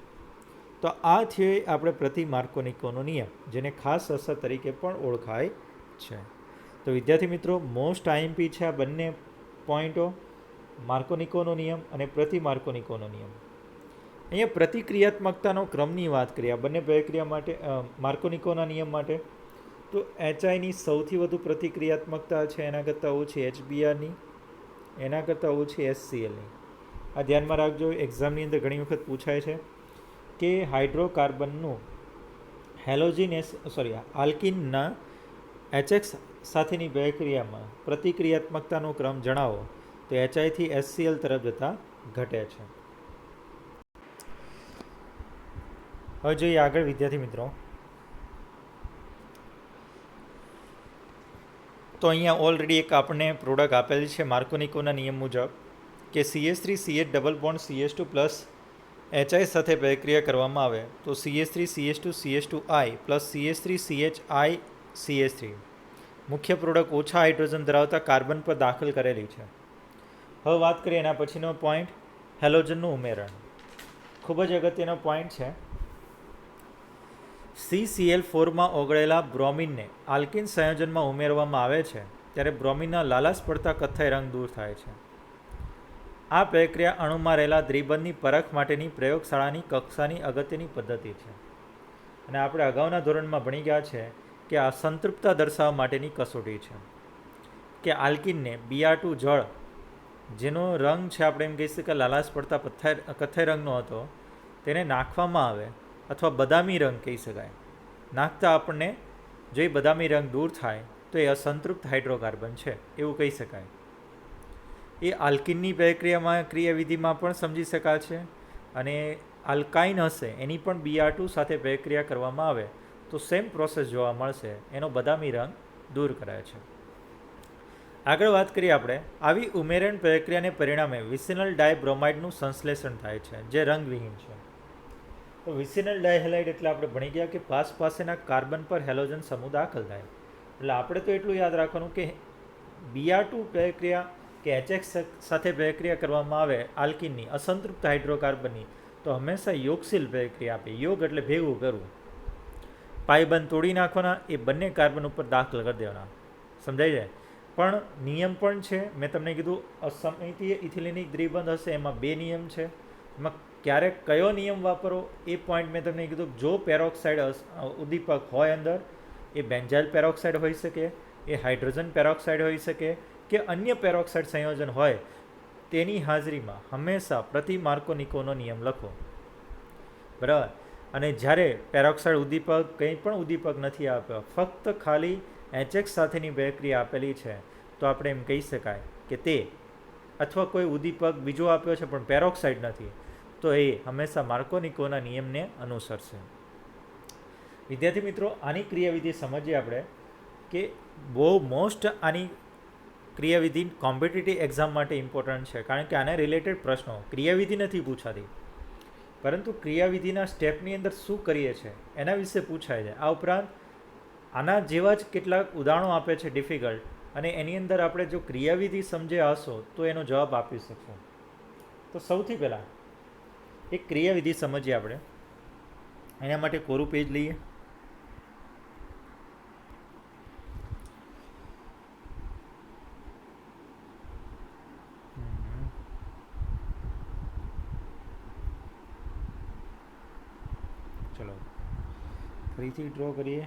તો આ છે આપણે પ્રતિ માર્કોનિકોનો નિયમ, જેને ખાસ અસર તરીકે પણ ઓળખાય છે. તો વિદ્યાર્થી મિત્રો, મોસ્ટ IMP છે આ બંને પોઈન્ટો, માર્કોનિકોનો નિયમ અને પ્રતિ માર્કોનિકોનો નિયમ. અહીંયા પ્રતિક્રિયાત્મકતાનો ક્રમની વાત કરીએ આ બંને પ્રક્રિયા માટે, માર્કોનિકોના નિયમ માટે. તો HIની સૌથી વધુ પ્રતિક્રિયાત્મકતા છે એના કરતાં ઓછી HBrની, એના કરતાં ઓછી HClની. આ ધ્યાનમાં રાખજો, એક્ઝામની અંદર ઘણી વખત પૂછાય છે કે હાઇડ્રોકાર્બનનું આલ્કિનના HX સાથેની પ્રક્રિયામાં પ્રતિક્રિયાત્મકતાનો ક્રમ જણાવો. તો HI થી HCl તરફ જતાં ઘટે છે. હવે જોઈએ આગળ વિદ્યાર્થી મિત્રો. તો અહીંયા ઓલરેડી એક આપણને પ્રોડક્ટ આપેલી છે માર્કોનિકોના નિયમ મુજબ કે CH3 CH double bond CH2 plus HI સાથે પ્રક્રિયા કરવામાં આવે તો CH3 CH2 CH2I plus CH3 CHI CH3 મુખ્ય પ્રોડક્ટ ઓછા હાઇડ્રોજન ધરાવતા કાર્બન પર દાખલ કરેલી છે. હવે વાત કરીએ એના પછીનો પોઈન્ટ, હેલોજનનું ઉમેરણ. ખૂબ જ અગત્યનો પોઈન્ટ છે. CCl4માં ઓગળેલા બ્રોમિનને આલ્કિન સંયોજનમાં ઉમેરવામાં આવે છે ત્યારે બ્રોમિનના લાલાશ પડતા કથ્થાઈ રંગ દૂર થાય છે. આ પ્રક્રિયા અણુમાં રહેલા દ્વિબંધની પરખ માટેની પ્રયોગશાળાની કક્ષાની અગત્યની પદ્ધતિ છે. અને આપણે અગાઉના ધોરણમાં ભણી ગયા છે કે આ સંતૃપ્તતા દર્શાવવા માટેની કસોટી છે કે આલ્કિનને Br2 જળ, જેનો રંગ છે આપણે એમ કહી શકીએ કે લાલાશ પડતા કથ્થાઈ રંગનો હતો, તેને નાખવામાં આવે અથવા બદામી રંગ કહી શકાય. નાખતા આપણને જો એ બદામી રંગ દૂર થાય તો એ અસંતૃપ્ત હાઇડ્રોકાર્બન છે એવું કહી શકાય. એ આલ્કિનની પ્રક્રિયામાં ક્રિયાવિધિમાં પણ સમજી શકાય છે. અને આલ્કાઇન હશે એની પણ Br2 સાથે પ્રક્રિયા કરવામાં આવે તો સેમ પ્રોસેસ જોવા મળશે, એનો બદામી રંગ દૂર કરાય છે. આગળ વાત કરીએ આપણે, આવી ઉમેરણ પ્રક્રિયાને પરિણામે વિસિનલ ડાયબ્રોમાઇડનું સંશ્લેષણ થાય છે જે રંગવિહીન છે. તો વિસિનલ ડાયહેલાઇડ એટલે આપણે ભણી ગયા કે પાસેના કાર્બન પર હેલોજન સમૂહ દાખલ થાય. એટલે આપણે તો એટલું યાદ રાખવાનું કે Br2 પ્રક્રિયા કે HX સાથે પ્રક્રિયા કરવામાં આવે આલ્કિનની અસંતૃપ્ત હાઇડ્રોકાર્બનની તો હંમેશા યોગશીલ પ્રક્રિયા આપે. યોગ એટલે ભેગું કરવું. પાઇબંધ તોડી નાખવાના, એ બંને કાર્બન ઉપર દાખલ કરી દેવાના. સમજાઈ જાય? પણ નિયમ પણ છે. મેં તમને કીધું અસમિતીય ઇથિલિનિક દ્વિબંધ હશે એમાં 2 નિયમ છે. એમાં ક્યારેક કયો નિયમ વાપરો એ પોઈન્ટ મેં તમને કીધું. જો પેરોક્સાઇડ ઉદ્દીપક હોય અંદર, એ બેન્ઝાઇલ પેરોક્સાઇડ હોઈ શકે, એ હાઇડ્રોજન પેરોક્સાઇડ હોઈ શકે કે અન્ય પેરોક્સાઇડ સંયોજન હોય, તેની હાજરીમાં હંમેશા પ્રતિ માર્કોનિકોનો નિયમ લખો. બરાબર? અને જ્યારે પેરોક્સાઇડ ઉદ્દીપક કંઈ પણ ઉદ્દીપક નથી આપ્યો, ફક્ત ખાલી HX સાથેની પ્રક્રિયા આપેલી છે, તો આપણે એમ કહી શકાય કે તે, અથવા કોઈ ઉદ્દીપક બીજો આપ્યો છે પણ પેરોક્સાઇડ નથી, તો એ હંમેશા માર્કોનિકોના નિયમને અનુસરશે. વિદ્યાર્થી મિત્રો, આની ક્રિયાવિધિ સમજીએ આપણે કે બહુ મોસ્ટ આની ક્રિયાવિધિ કોમ્પિટિટિવ એક્ઝામ માટે ઇમ્પોર્ટન્ટ છે. કારણ કે આને રિલેટેડ પ્રશ્નો ક્રિયાવિધિ નથી પૂછાતી, પરંતુ ક્રિયાવિધિના સ્ટેપની અંદર શું કરીએ છીએ એના વિશે પૂછાય છે. આ ઉપરાંત આના જેવા જ કેટલાક ઉદાહરણો આપે છે ડિફિકલ્ટ, અને એની અંદર આપણે જો ક્રિયાવિધિ સમજ્યા હશો તો એનો જવાબ આપી શકશો. તો સૌથી પહેલાં એક ક્રિયાવિધિ સમજીએ આપણે. એના માટે કોરું પેજ લઈએ. ચલો ફરીથી ડ્રો કરીએ.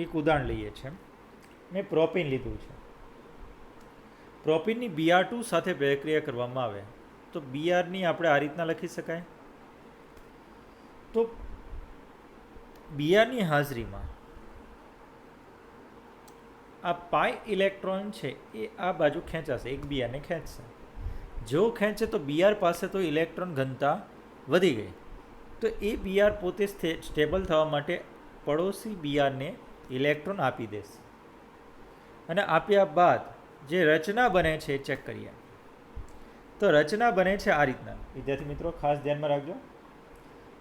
એક ઉદાહરણ લઈએ છીએ. મેં પ્રોપિન લીધું છે. પ્રોપિનની Br2 સાથે પ્રક્રિયા કરવામાં આવે તો Brની આપણે આ રીતના લખી શકાય. તો Brની હાજરીમાં આ પાઈ ઇલેક્ટ્રોન છે એ આ બાજુ ખેંચાશે, એક Brને ખેંચશે. જો ખેંચે તો Br પાસે તો ઇલેક્ટ્રોન ઘનતા વધી ગઈ. તો એ Br પોતે સ્ટેબલ થવા માટે પડોશી Brને ઇલેક્ટ્રોન આપી દેશે. અને આપ્યા બાદ જે રચના બને છે એ ચેક કરીએ. તો રચના બને છે આ રીતના. વિદ્યાર્થી મિત્રો ખાસ ધ્યાનમાં રાખજો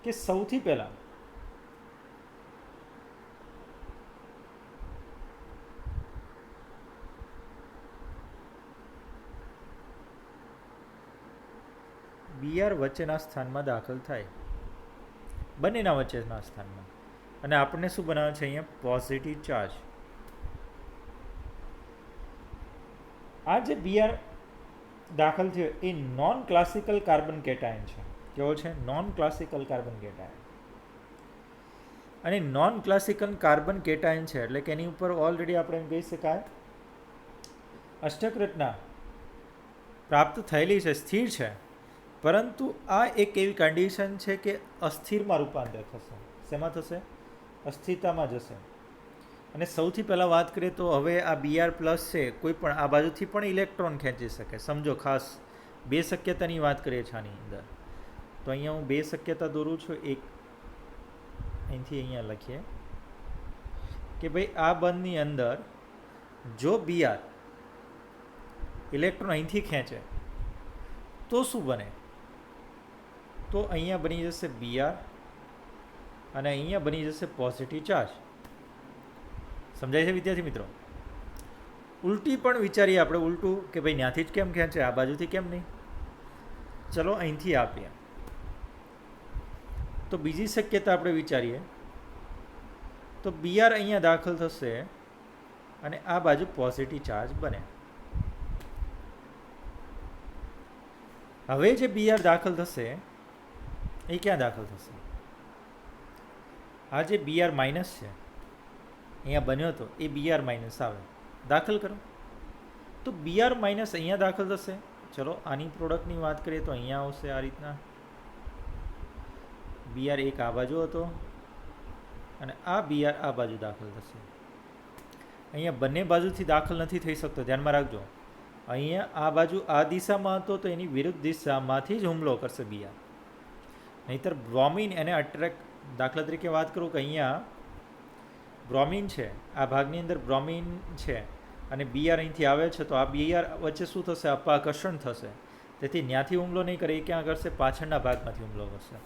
કે સૌથી પહેલાં Br વચ્ચેના સ્થાનમાં દાખલ થાય, બંનેના વચ્ચેના સ્થાનમાં. અને આપણને શું બનાવે છે અહીંયા? Positive charge. આ જે Br દાખલ થયો એ નોન ક્લાસિકલ કાર્બન કેટાયન છે. કેવો છે? Non classical carbon cation. અને નોન ક્લાસિકલ કાર્બન કેટાયન છે એટલે કે એની ઉપર ઓલરેડી આપણે એમ કહી શકાય અષ્ટક રચના પ્રાપ્ત થયેલી છે, સ્થિર છે. પરંતુ આ એક એવી કન્ડિશન છે કે અસ્થિરમાં રૂપાંતર થશે. શેમાં થશે? અસ્થિરતામાં જશે. અને સૌથી પહેલાં વાત કરીએ તો હવે આ Br પ્લસ છે, કોઈ પણ આ બાજુથી પણ ઇલેક્ટ્રોન ખેંચી શકે. સમજો, ખાસ 2 શક્યતાની વાત કરીએ છીએ આની અંદર. તો અહીંયા હું 2 શક્યતા દોરું છું. એક અહીંથી અહીંયા લખીએ કે ભાઈ આ બંધની અંદર જો Br ઇલેક્ટ્રોન અહીંથી ખેંચે તો શું બને? તો અહીંયા બની જશે Br અને અહીંયા બની જશે પોઝિટિવ ચાર્જ. સમજાય છે વિદ્યાર્થી મિત્રો? ઉલટી પણ વિચારીએ આપણે, ઉલટું કે ભાઈ ત્યાંથી જ કેમ ખેંચે, આ બાજુથી કેમ નહીં? ચલો અહીંથી આપીએ. તો બીજી શક્યતા આપણે વિચારીએ તો બીઆર અહીંયા દાખલ થશે અને આ બાજુ પોઝિટિવ ચાર્જ બને. હવે જે બીઆર દાખલ થશે એ ક્યાં દાખલ થશે? આ જે બીઆર માઇનસ છે અહીંયા બન્યો હતો એ બીઆર માઇનસ આવે, દાખલ કરો. તો બીઆર માઇનસ અહીંયા દાખલ થશે. ચલો આની પ્રોડક્ટની વાત કરીએ તો અહીંયા આવશે આ રીતના. બીઆર એક આ બાજુ હતો અને આ બીઆર આ બાજુ દાખલ થશે. અહીંયા બંને બાજુથી દાખલ નથી થઈ શકતો, ધ્યાનમાં રાખજો. અહીંયા આ બાજુ આ દિશામાં હતો તો એની વિરુદ્ધ દિશામાંથી જ હુમલો કરશે બીઆર. નહીંતર બ્રોમિન એને અટ્રેક્ટ, દાખલા તરીકે વાત કરું કે અહીંયા બ્રોમિન છે, આ ભાગની અંદર બ્રોમિન છે અને બીઆર અહીંથી આવે છે, તો આ બીઆર વચ્ચે શું થશે? અપાકર્ષણ થશે. તેથી ત્યાંથી હુમલો નહીં કરે, એ ક્યાં કરશે? પાછળના ભાગમાંથી હુમલો કરશે.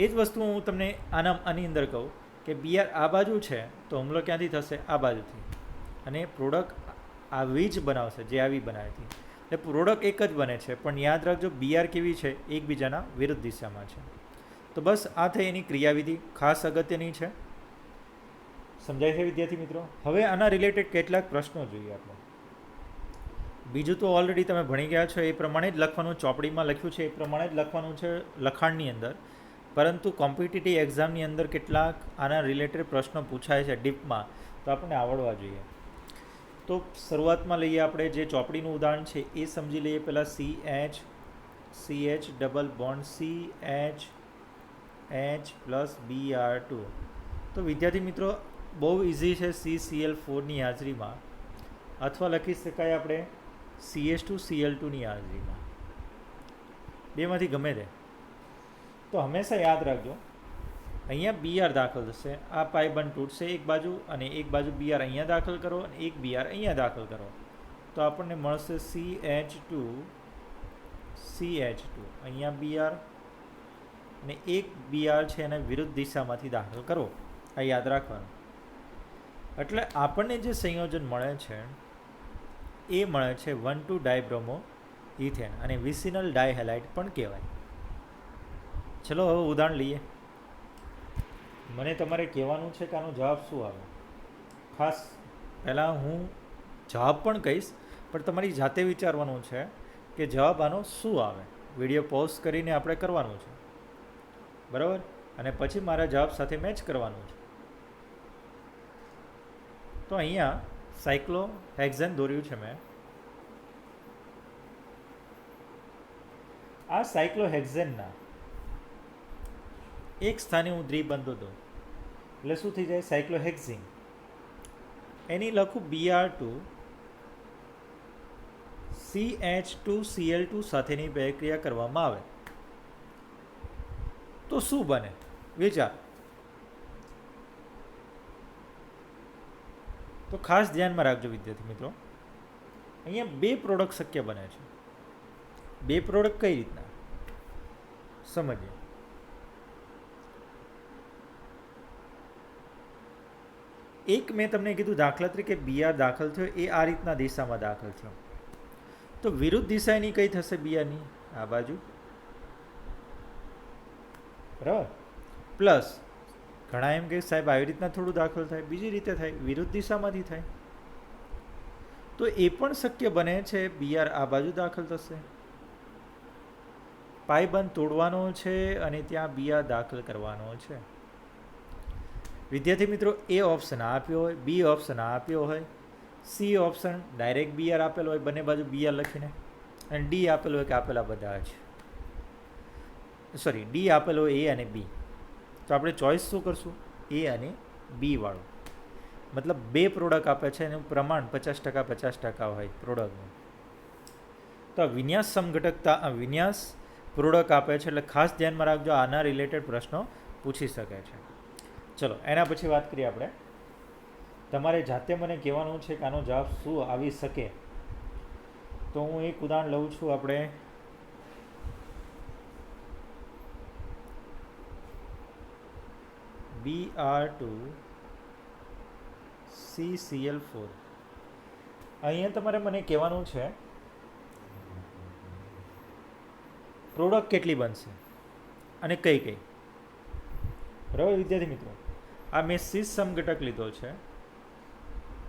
એ જ વસ્તુ હું તમને આની અંદર કહું કે બીઆર આ બાજુ છે તો હુમલો ક્યાંથી થશે? આ બાજુથી. અને પ્રોડક્ટ આવી જ બનાવશે જે આવી બનાવી હતી. એટલે પ્રોડક્ટ એક જ બને છે, પણ યાદ રાખજો બીઆર કેવી છે? એકબીજાના વિરુદ્ધ દિશામાં છે. તો બસ આ થઈ એની ક્રિયાવિધિ, ખાસ અગત્યની છે. સમજાય છે વિદ્યાર્થી મિત્રો? હવે આના રિલેટેડ કેટલાક પ્રશ્નો જોઈએ આપણે. બીજું તો ઓલરેડી તમે ભણી ગયા છો, એ પ્રમાણે જ લખવાનું, ચોપડીમાં લખ્યું છે એ પ્રમાણે જ લખવાનું છે લખાણની અંદર. પરંતુ કોમ્પિટિટિવ એક્ઝામની અંદર કેટલાક આના રિલેટેડ પ્રશ્નો પૂછાય છે ડીપમાં, તો આપણને આવડવા જોઈએ. તો શરૂઆતમાં લઈએ આપણે જે ચોપડીનું ઉદાહરણ છે એ સમજી લઈએ પહેલાં. CH double bond CH+Br2. તો વિદ્યાર્થી મિત્રો બહુ ઇઝી છે. CCl4ની હાજરીમાં, અથવા લખી શકાય આપણે CH2Cl2ની હાજરીમાં, બેમાંથી ગમે તે. તો હંમેશા યાદ રાખજો અહીંયા બીઆર દાખલ થશે, આ પાઈ બંધ તૂટશે એક બાજુ, અને એક બાજુ બીઆર અહીંયા દાખલ કરો અને એક બીઆર અહીંયા દાખલ કરો, તો આપણને મળશે CH2 અહીંયા બીઆર, અને એક બીઆર છે એને વિરુદ્ધ દિશામાંથી દાખલ કરો. આ યાદ રાખવાનું. એટલે આપણને જે સંયોજન મળે છે એ મળે છે 1,2-ડાયબ્રોમો ઇથેન, અને વિસિનલ ડાયહેલાઇડ પણ કહેવાય. ચલો હવે ઉદાહરણ લઈએ. મને તમારે કહેવાનું છે કે આનો જવાબ શું આવે. ખાસ પહેલાં હું જવાબ પણ કહીશ, પણ તમારી જાતે વિચારવાનું છે કે જવાબ આનો શું આવે. વિડીયો પોઝ કરીને આપણે કરવાનું છે, બરાબર? અને પછી મારા જવાબ સાથે મેચ કરવાનું છે. તો અહીંયા સાયક્લોહેક્ઝેન દોર્યું છે મેં. આ સાયક્લોહેક્ઝેનના એક સ્થાને હું દ્વિબંધો દઉં એટલે શું થઈ જાય? સાયક્લોહેક્ઝિન. એની લખું Br2 CH2Cl2 સાથેની પ્રક્રિયા કરવામાં આવે તો શું બને? વિચાર. તો ખાસ ધ્યાનમાં રાખજો વિદ્યાર્થી મિત્રો, અહીંયા બે પ્રોડક્ટ શક્ય બને છે. બે પ્રોડક્ટ કઈ રીતના સમજીએ. એક મેં તમને કીધું દાખલા તરીકે બીઆર દાખલ થયો એ આ રીતના દિશામાં દાખલ થયો, તો વિરુદ્ધ દિશા એની કઈ થશે? બીઆરની આ બાજુ, બરાબર? પ્લસ ઘણા એમ કે સાહેબ આવી રીતના થોડું દાખલ થાય, બીજી રીતે થાય, વિરુદ્ધ દિશામાંથી થાય. તો એ પણ શક્ય બને છે. બીઆર આ બાજુ દાખલ થશે, પાઇબંધ તોડવાનો છે અને ત્યાં બીઆર દાખલ કરવાનો છે. વિદ્યાર્થી મિત્રો એ ઓપ્શન આપ્યો હોય, બી ઓપ્શન આપ્યો હોય, સી ઓપ્શન ડાયરેક્ટ બીઆર આપેલો હોય બંને બાજુ બીઆર લખીને, અને ડી આપેલો હોય કે આપેલા બધા જ, સોરી ડી આપેલો હોય એ અને બી. તો આપણે ચોઈસ શું કરશું? એ અને બી વાળું. મતલબ બે પ્રોડક્ટ આપે છે એનું પ્રમાણ 50% હોય પ્રોડક્ટનું. તો વિન્યાસ સમઘટકતા વિન્યાસ પ્રોડક્ટ આપે છે, એટલે ખાસ ધ્યાનમાં રાખજો, આના રિલેટેડ પ્રશ્નો પૂછી શકે છે. ચલો એના પછી વાત કરીએ આપણે. તમારે જાતે મને કહેવાનું છે કે આનો જવાબ શું આવી શકે. તો હું એક ઉદાહરણ લઉં છું. આપણે Br2 CCl4. અહીંયા તમારે મને કહેવાનું છે પ્રોડક્ટ કેટલી બનશે અને કઈ કઈ, બરાબર વિદ્યાર્થી મિત્રો? આ મેં સિસ સમઘટક લીધો છે.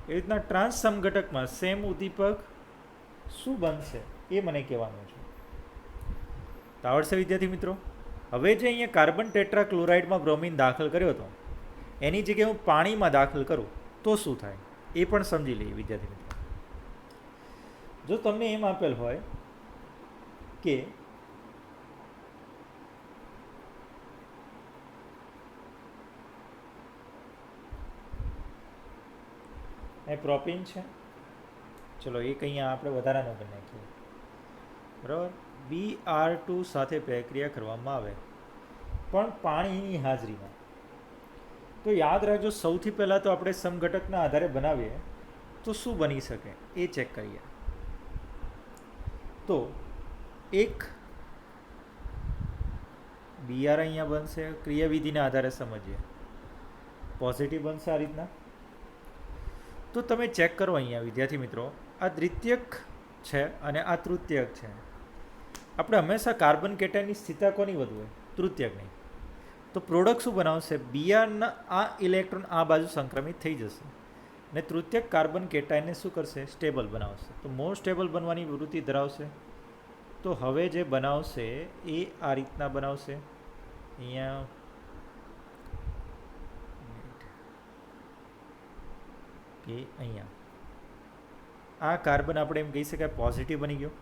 એ રીતના ટ્રાન્સ સમઘટકમાં સેમ ઉદ્દીપક શું બનશે એ મને કહેવાનું છે. તો આવડશે વિદ્યાર્થી મિત્રો? હવે જે અહીંયા કાર્બન ટેટ્રાક્લોરાઇડમાં બ્રોમિન દાખલ કર્યો હતો એની જગ્યાએ હું પાણીમાં દાખલ કરું તો શું થાય એ પણ સમજી લઈએ વિદ્યાર્થી મિત્રો. જો તમને એમ આપેલ હોય કે એ પ્રોપીન છે, ચલો એક અહીંયા આપણે વધારાનો કરી નાખીએ, બરાબર. Br2 સાથે પ્રક્રિયા કરવામાં આવે પણ પાણીની હાજરીમાં. તો યાદ રાખજો, સૌથી પહેલાં તો આપણે સમઘટકના આધારે બનાવીએ તો શું બની શકે એ ચેક કરીએ. તો એક Br અહીંયા બનશે, ક્રિયાવિધિના આધારે સમજીએ, પોઝિટિવ બનશે આ રીતના. તો તમે ચેક કરો અહીંયા વિદ્યાર્થી મિત્રો, આ દ્વિતીયક છે અને આ તૃતીયક છે. આપણે હંમેશા કાર્બન કેટાયનની સ્થિરતા કોની વધુ હોય? તૃતીયકની. તો પ્રોડક્ટ શું બનાવશે? બીઆરના આ ઇલેક્ટ્રોન આ બાજુ સંક્રમિત થઈ જશે ને તૃતીયક કાર્બન કેટાયનને શું કરશે? સ્ટેબલ બનાવશે. તો મોર સ્ટેબલ બનવાની વૃત્તિ ધરાવશે. તો હવે જે બનાવશે એ આ રીતના બનાવશે. અહીંયા કે અહીંયા આ કાર્બન આપણે એમ કહી શકાય પોઝિટિવ બની ગયો.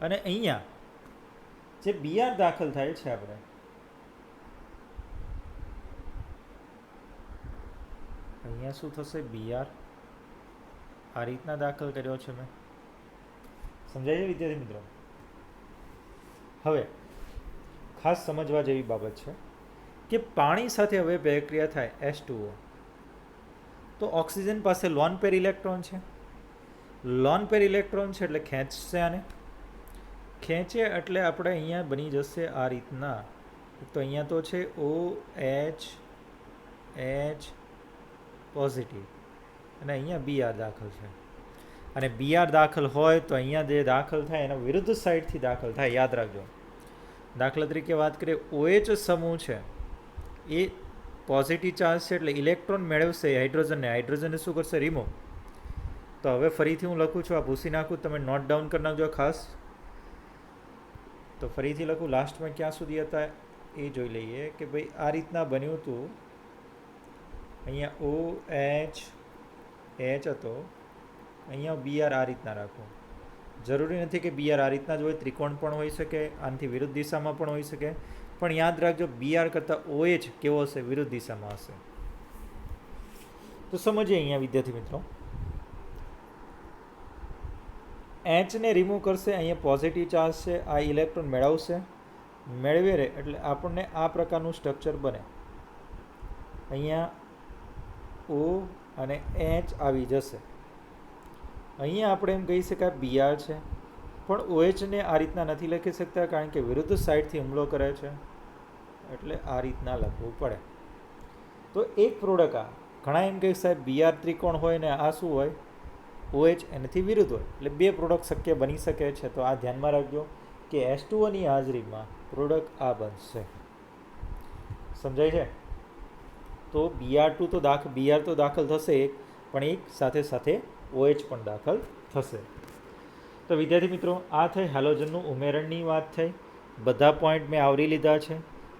અને અહીંયા જે બીઆર દાખલ થાય છે, આપણે અહીંયા શું થશે? બીઆર આ રીતના દાખલ કર્યો છે મેં. સમજાય છે વિદ્યાર્થી મિત્રો? હવે ખાસ સમજવા જેવી બાબત છે કે પાણી સાથે હવે પ્રક્રિયા થાય H2O, તો ઓક્સિજન પાસે લોન પેર ઇલેક્ટ્રોન છે. લોન પેર ઇલેક્ટ્રોન છે એટલે ખેંચશે આને. ખેંચે એટલે આપણે અહીંયા બની જશે આ રીતના. તો અહીંયા તો છે OH પોઝિટિવ અને અહીંયા બીઆર દાખલ છે. અને બીઆર દાખલ હોય તો અહીંયા જે દાખલ થાય એના વિરુદ્ધ સાઈડથી દાખલ થાય. યાદ રાખજો. દાખલા તરીકે વાત કરીએ, OH સમૂહ છે એ પોઝિટિવ ચાર્જ છે એટલે ઇલેક્ટ્રોન મેળવશે હાઇડ્રોજનને. હાઇડ્રોજનને શું કરશે? રિમૂવ. તો હવે ફરીથી હું લખું છું, આ ભૂસી નાખું, તમે નોટ ડાઉન કરી નાખજો ખાસ. તો ફરીથી લખું, લાસ્ટમાં ક્યાં સુધી હતા એ જોઈ લઈએ કે ભાઈ આ રીતના બન્યું હતું. અહીંયા OH હતો, અહીંયા બીઆર આ રીતના રાખું. જરૂરી નથી કે બીઆર આ રીતના જ હોય, ત્રિકોણ પણ હોઈ શકે, આનાથી વિરુદ્ધ દિશામાં પણ હોઈ શકે. પણ યાદ રાખજો, બીઆર કરતાં OH કેવો હશે? વિરુદ્ધ દિશામાં હશે. તો સમજીએ અહીંયા વિદ્યાર્થી મિત્રો. Hને રિમૂવ કરશે, અહીંયા પોઝિટિવ ચાર્જ છે, આ ઇલેક્ટ્રોન મેળવશે. મેળવે રે એટલે આપણને આ પ્રકારનું સ્ટ્રક્ચર બને. અહીંયા O અને H આવી જશે. અહીંયા આપણે એમ કહી શકાય બીઆર છે, પણ OHને આ રીતના નથી લખી શકતા કારણ કે વિરુદ્ધ સાઈડથી હુમલો કરે છે, એટલે આ રીતના લખવું પડે. તો એક પ્રોડક્ટ આ ઘણા એમ કહે સાહેબ બીઆર ત્રિકોણ હોય ને આ શું હોય? OH એનાથી વિરુદ્ધ હોય, એટલે બે પ્રોડક્ટ શક્ય બની શકે છે. તો આ ધ્યાનમાં રાખજો કે H2Oની હાજરીમાં પ્રોડક્ટ આ બનશે. સમજાય છે? તો બીઆર તો દાખલ થશે એક, પણ એક સાથે સાથે OH પણ દાખલ થશે. તો વિદ્યાર્થી મિત્રો, આ થઈ હેલોજનનું ઉમેરણની વાત થઈ. બધા પોઈન્ટ મેં આવરી લીધા છે.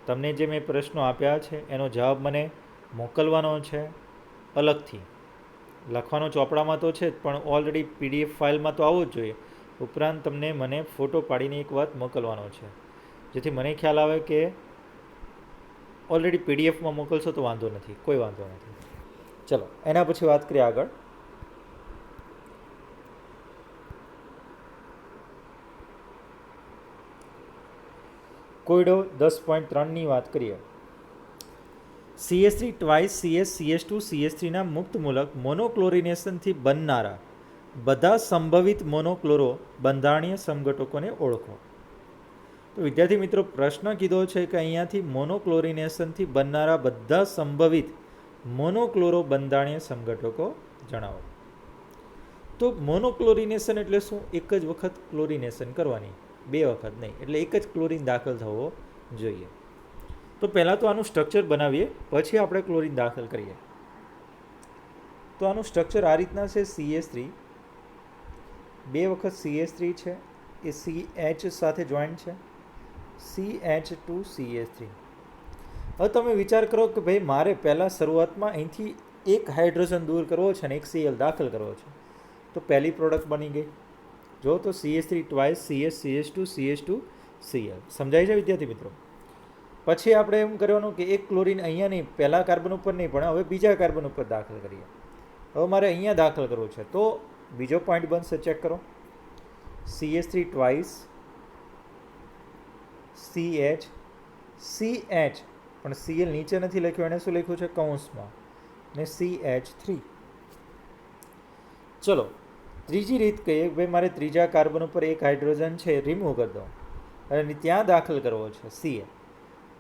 તમને જે મેં પ્રશ્નો આપ્યા છે એનો જવાબ મને મોકલવાનો છે અલગથી. લખવાનો ચોપડામાં તો છે જ, પણ ઓલરેડી PDF ફાઇલમાં તો આવવો જ જોઈએ. ઉપરાંત તમને મને ફોટો પાડીને એક વાત મોકલવાનો છે, જેથી મને ખ્યાલ આવે કે ઓલરેડી PDFમાં મોકલશો તો વાંધો નથી, કોઈ વાંધો નથી. ચલો એના પછી વાત કરીએ આગળ. કોયડો 10.3ની વાત કરીએ. CH3 ટ્વાઇસ CS CH2 CH3ના મુક્ત મૂલક મોનોક્લોરિનેશનથી બનનારા બધા સંભવિત મોનોક્લોરો બંધારણીય સમઘટકોને ઓળખો. તો વિદ્યાર્થી મિત્રો, પ્રશ્ન કીધો છે કે અહીંયાથી મોનોક્લોરિનેશનથી બનનારા બધા સંભવિત મોનોક્લોરો બંધારણીય સમઘટકો જણાવો. તો મોનોક્લોરિનેશન એટલે શું? એક જ વખત ક્લોરિનેશન કરવાની, બે વખત નહીં. એટલે એક જ ક્લોરિન દાખલ થવો જોઈએ. તો પહેલાં તો આનું સ્ટ્રક્ચર બનાવીએ, પછી આપણે ક્લોરીન દાખલ કરીએ. તો આનું સ્ટ્રક્ચર આ રીતના છે. CH3 બે વખત CH3 છે, એ CH સાથે જોઈન્ટ છે, CH2CH3. હવે તમે વિચાર કરો કે ભાઈ મારે પહેલાં શરૂઆતમાં અહીંથી એક હાઇડ્રોજન દૂર કરવો છે અને એક Cl દાખલ કરવો છે. તો પહેલી પ્રોડક્ટ બની ગઈ. જો તો CH3 twice CH2 CH2 Cl. સમજાય છે વિદ્યાર્થી મિત્રો? પછી આપણે એમ કરવાનું કે એક ક્લોરીન અહીંયા નહીં, પહેલા કાર્બન ઉપર નહીં, પણ હવે બીજા કાર્બન ઉપર દાખલ કરીએ. હવે મારે અહીંયા દાખલ કરવું છે, તો બીજો પોઈન્ટ બનશે. ચેક કરો. CH3 ટ્વાઇસ CH પણ Cl નીચે નથી લખ્યું, એને શું લખ્યું છે કૌંસમાં, ને CH3. ચલો ત્રીજી રીત કહીએ. ભાઈ મારે ત્રીજા કાર્બન ઉપર એક હાઇડ્રોજન છે રિમૂવ કરી દો અને ત્યાં દાખલ કરવો છે Cl.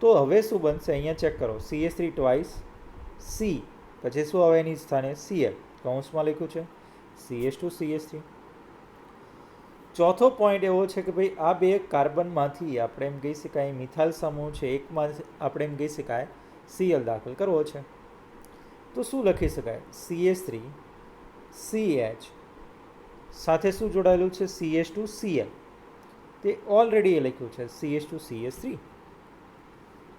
તો હવે શું બનશે? અહીંયા ચેક કરો. CH3 ટ્વાઇસ C, પછી શું આવે એની સ્થાને? Cl, કૌંસમાં લખ્યું છે CH2 CH3. ચોથો પોઈન્ટ એવો છે કે ભાઈ આ બે કાર્બનમાંથી આપણે એમ કહી શકાય મિથાઇલ સમૂહ છે, એકમાં આપણે એમ કહી શકાય Cl દાખલ કરવો છે. તો શું લખી શકાય? CH3 CH સાથે શું જોડાયેલું છે? CH2 Cl. તે ઓલરેડી એ લખ્યું છે CH2 CH3.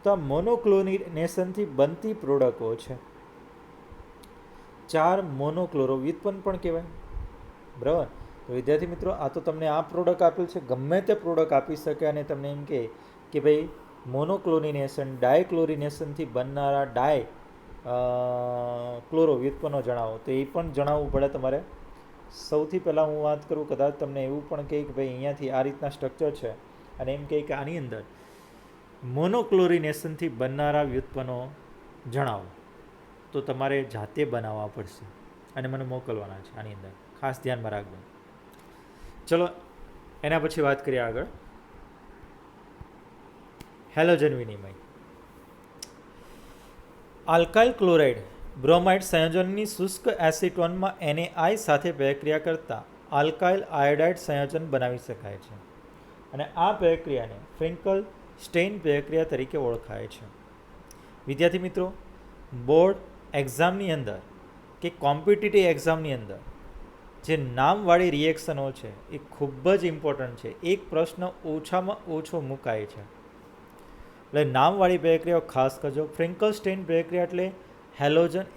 તો આ મોનોક્લોરિનેશનથી બનતી પ્રોડક્ટો છે. 4 મોનોક્લોરો વ્યુત્પન્ન પણ કહેવાય. બરાબર? તો વિદ્યાર્થી મિત્રો, આ તો તમને આ પ્રોડક્ટ આપેલ છે, ગમે તે પ્રોડક્ટ આપી શકે અને તમને એમ કહે કે ભાઈ મોનોક્લોરિનેશન ડાયક્લોરિનેશનથી બનનારા ક્લોરો વ્યુત્પન્નો જણાવો. તો એ પણ જણાવવું પડે તમારે. સૌથી પહેલાં હું વાત કરું, કદાચ તમને એવું પણ કહે કે ભાઈ અહીંયાથી આ રીતના સ્ટ્રક્ચર છે અને એમ કહે કે આની અંદર મોનોક્લોરિનેશનથી બનનારા વ્યુત્પન્નો જણાવો, તો તમારે જાતે બનાવવા પડશે અને મને મોકલવાના છે આની અંદર. ખાસ ધ્યાનમાં રાખજો. ચલો એના પછી વાત કરીએ આગળ. હેલોજન વિનિમય. આલ્કાઇલ ક્લોરાઇડ બ્રોમાઇડ સંયોજનની શુષ્ક એસિટોનમાં NaI સાથે પ્રક્રિયા કરતા આલ્કાઇલ આયોડાઇડ સંયોજન બનાવી શકાય છે અને આ પ્રક્રિયાને ફ્રિન્કલ સ્ટેઇન પ્રક્રિયા તરીકે ઓળખાય છે. વિદ્યાર્થી મિત્રો, બોર્ડ એક્ઝામની અંદર કે કોમ્પિટિટિવ એક્ઝામની અંદર જે નામવાળી રિએક્શનો છે એ ખૂબ જ ઇમ્પોર્ટન્ટ છે. એક પ્રશ્ન ઓછામાં ઓછો મુકાય છે, એટલે નામવાળી પ્રક્રિયાઓ ખાસ કરજો. ફ્રિન્કલ સ્ટેઇન પ્રક્રિયા એટલે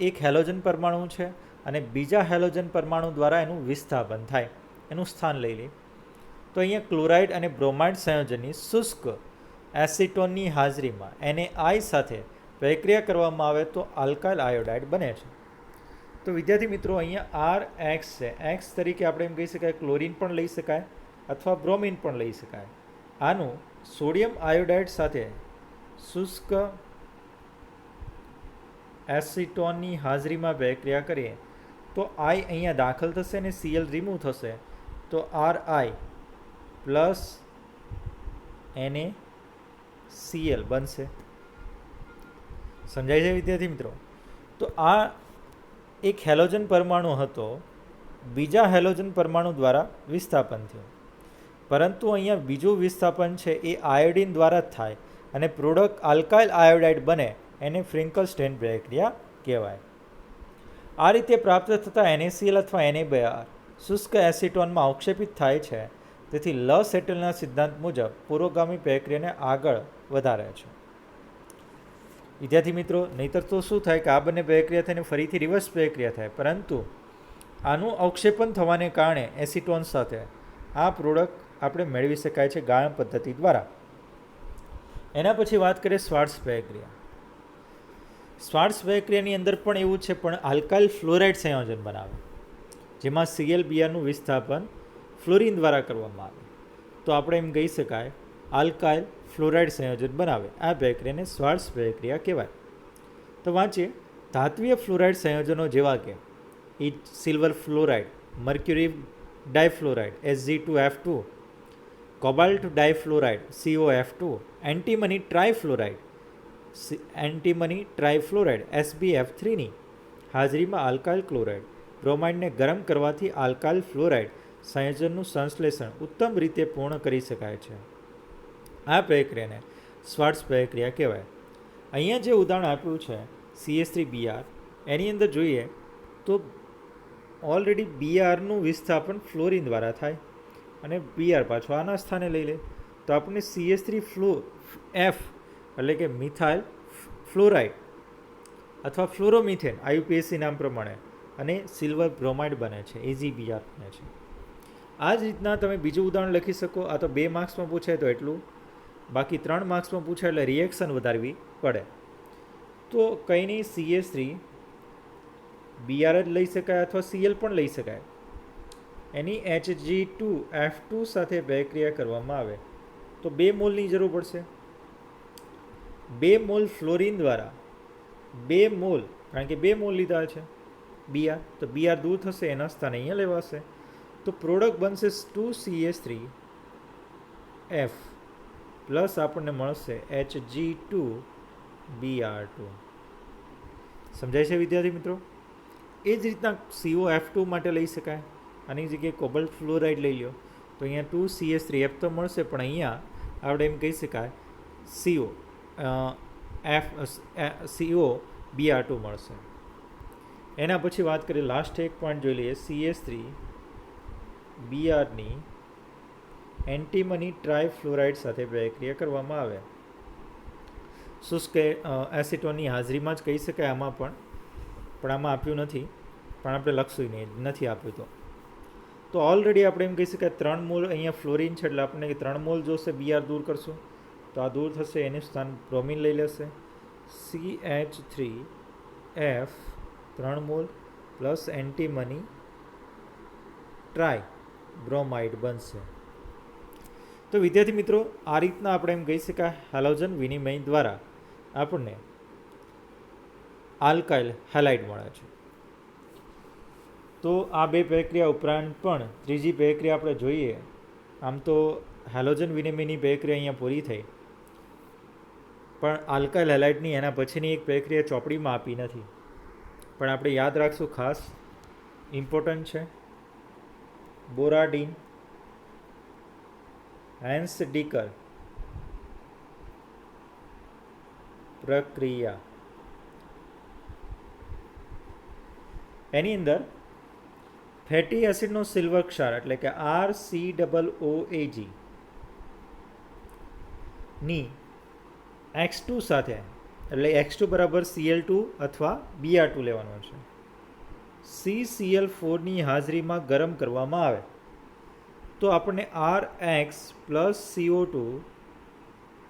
એક હેલોજન પરમાણુ છે અને બીજા હેલોજન પરમાણુ દ્વારા એનું વિસ્થાપન થાય, એનું સ્થાન લઈ લે. તો અહીંયા ક્લોરાઇડ અને બ્રોમાઇડ સંયોજનની શુષ્ક એસિટોનની હાજરીમાં NaI સાથે પ્રક્રિયા કરવામાં આવે તો આલ્કાઇલ આયોડાઇડ બને છે. તો વિદ્યાર્થી મિત્રો, અહીંયા RX છે. X તરીકે આપણે એમ કહી શકાય ક્લોરીન પણ લઈ શકાય અથવા બ્રોમિન પણ લઈ શકાય. આનું સોડિયમ આયોડાઇડ સાથે શુષ્ક એસિટોનની હાજરીમાં પ્રક્રિયા કરીએ તો I અહીંયા દાખલ થશે અને Cl રિમૂવ થશે, તો Ri પ્લસ NaCl બનશે. સમજાય છે વિદ્યાર્થી મિત્રો? તો આ એક હેલોજન પરમાણુ હતો, બીજા હેલોજન પરમાણુ દ્વારા વિસ્થાપન થયું, પરંતુ અહીંયા બીજું વિસ્થાપન છે એ આયોડિન દ્વારા જ થાય અને પ્રોડક્ટ આલ્કાઇલ આયોડાઇડ બને, એને ફ્રિન્કલ સ્ટેઇન પ્રક્રિયા કહેવાય. આ રીતે પ્રાપ્ત થતા NaCl અથવા Na2 શુષ્ક એસિટોનમાં અવક્ષેપિત થાય છે. તેથી સેટલના સિદ્ધાંત મુજબ પુરોગામી પ્રક્રિયાને આગળ વધારે છે. વિદ્યાર્થી મિત્રો, નહીતર તો શું થાય કે આ બંને પ્રક્રિયા થઈને ફરીથી રિવર્સ પ્રક્રિયા થાય, પરંતુ આનું અવક્ષેપન થવાને કારણે એસિટોન સાથે આ પ્રોડક્ટ આપણે મેળવી શકાય છે ગાળણ પદ્ધતિ દ્વારા. એના પછી વાત કરીએ શ્વાર્ટ્ઝ પ્રક્રિયા. શ્વાર્ટ્ઝ પ્રક્રિયાની અંદર પણ એવું છે, પણ આલ્કાઇલ ફ્લોરાઇડ સંયોજન બનાવે, જેમાં ClBrનું વિસ્થાપન ફ્લોરિન દ્વારા કરવામાં આવે. તો આપણે એમ કહી શકાય આલ્કાઇલ ફ્લોરાઇડ સંયોજન બનાવે. આ પ્રક્રિયાને શ્વાર્ટ્ઝ પ્રક્રિયા કહેવાય. તો વાંચીએ. ધાત્વીય ફ્લોરાઇડ સંયોજનો જેવા કે silver fluoride, mercury difluoride Hg2F2, cobalt difluoride COF2, antimony trifluoride SbF3 ની હાજરીમાં આલ્કાઇલ ક્લોરાઇડ બ્રોમાઇડને ગરમ કરવાથી આલ્કાઇલ ફ્લોરાઇડ સંયોજનનું સંશ્લેષણ ઉત્તમ રીતે પૂર્ણ કરી શકાય છે. આ પ્રક્રિયાને શ્વાર્ટ્ઝ પ્રક્રિયા કહેવાય. અહીંયા જે ઉદાહરણ આપ્યું છે CH3Br, એની અંદર જોઈએ તો ઓલરેડી બીઆરનું વિસ્થાપન ફ્લોરિન દ્વારા થાય અને બીઆર પાછો આના સ્થાને લઈ લે તો આપણને CH3F એટલે કે મિથાઇલ ફ્લોરાઇડ અથવા ફ્લોરોમિથેન IUPAC નામ પ્રમાણે અને સિલ્વર બ્રોમાઇડ બને છે, AgBr બને છે. આ જ રીતના તમે બીજું ઉદાહરણ લખી શકો. આ તો 2 માર્ક્સમાં પૂછાય તો એટલું, બાકી 3 માર્ક્સમાં પૂછાય એટલે રિએક્શન વધારવી પડે. તો કંઈ નહીં, CH3Br જ લઈ શકાય અથવા Cl પણ લઈ શકાય. એની Hg2F2 સાથે પ્રક્રિયા કરવામાં આવે તો 2 મોલની જરૂર પડશે. 2 મોલ ફ્લોરિન દ્વારા 2 મોલ, કારણ કે 2 મોલ લીધા છે Br, તો Br દૂર થશે, એના સ્થાને અહીંયા લેવાશે. તો પ્રોડક્ટ બનશે 2CH3F પ્લસ આપણને મળશે Hg2Br2. સમજાય છે વિદ્યાર્થી મિત્રો? એ જ રીતના COF2 માટે લઈ શકાય. આની જગ્યાએ કોબાલ્ટ ફ્લોરાઇડ લઈ લો તો અહીંયા 2CH3F તો મળશે, પણ અહીંયા આપણે એમ કહી શકાય COBr2 મળશે. એના પછી વાત કરીએ, લાસ્ટ એક પોઈન્ટ જોઈ લઈએ. CH3Brની એન્ટીમની ટ્રાયફ્લોરાઇડ સાથે પ્રક્રિયા કરવામાં આવે. શુષ્ક એસિટોનની હાજરીમાં જ કહી શકાય આમાં પણ આમાં આપ્યું નથી, પણ આપણે લખશું નહીં, નથી આપ્યું તો ઓલરેડી આપણે એમ કહી શકાય 3 મોલ અહીંયા ફ્લોરિન છે એટલે આપણને 3 મોલ જોશે. Br દૂર કરશું તો આ દૂર થશે, એનું સ્થાન બ્રોમિન લઈ લેશે. CH3F 3 mall plus antimony try bromide બનશે. તો વિદ્યાર્થી મિત્રો, આ રીતના આપણે એમ કહી શકાય હેલોજન વિનિમય દ્વારા આપણને આલ્કાઇલ હેલાઇડ મળે છે. તો આ 2 પ્રક્રિયા ઉપરાંત પણ ત્રીજી પ્રક્રિયા આપણે જોઈએ. આમ તો હેલોજન વિનિમયની પ્રક્રિયા અહીંયા પૂરી થઈ, પણ આલ્કાઇલ હેલાઇડની એના પછીની એક પ્રક્રિયા ચોપડીમાં આપી નથી, પણ આપણે યાદ રાખશું, ખાસ ઇમ્પોર્ટન્ટ છે. બોરાડીન હેન્સ-ડીકર પ્રક્રિયા. એની અંદર ફેટી એસિડનો સિલ્વર ક્ષાર એટલે કે RCOOAG ની X2 સાથે, એટલે X2 બરાબર Cl2 અથવા Br2 લેવાનો છે, CCl4ની હાજરીમાં ગરમ કરવામાં આવે તો આપણને RX plus CO2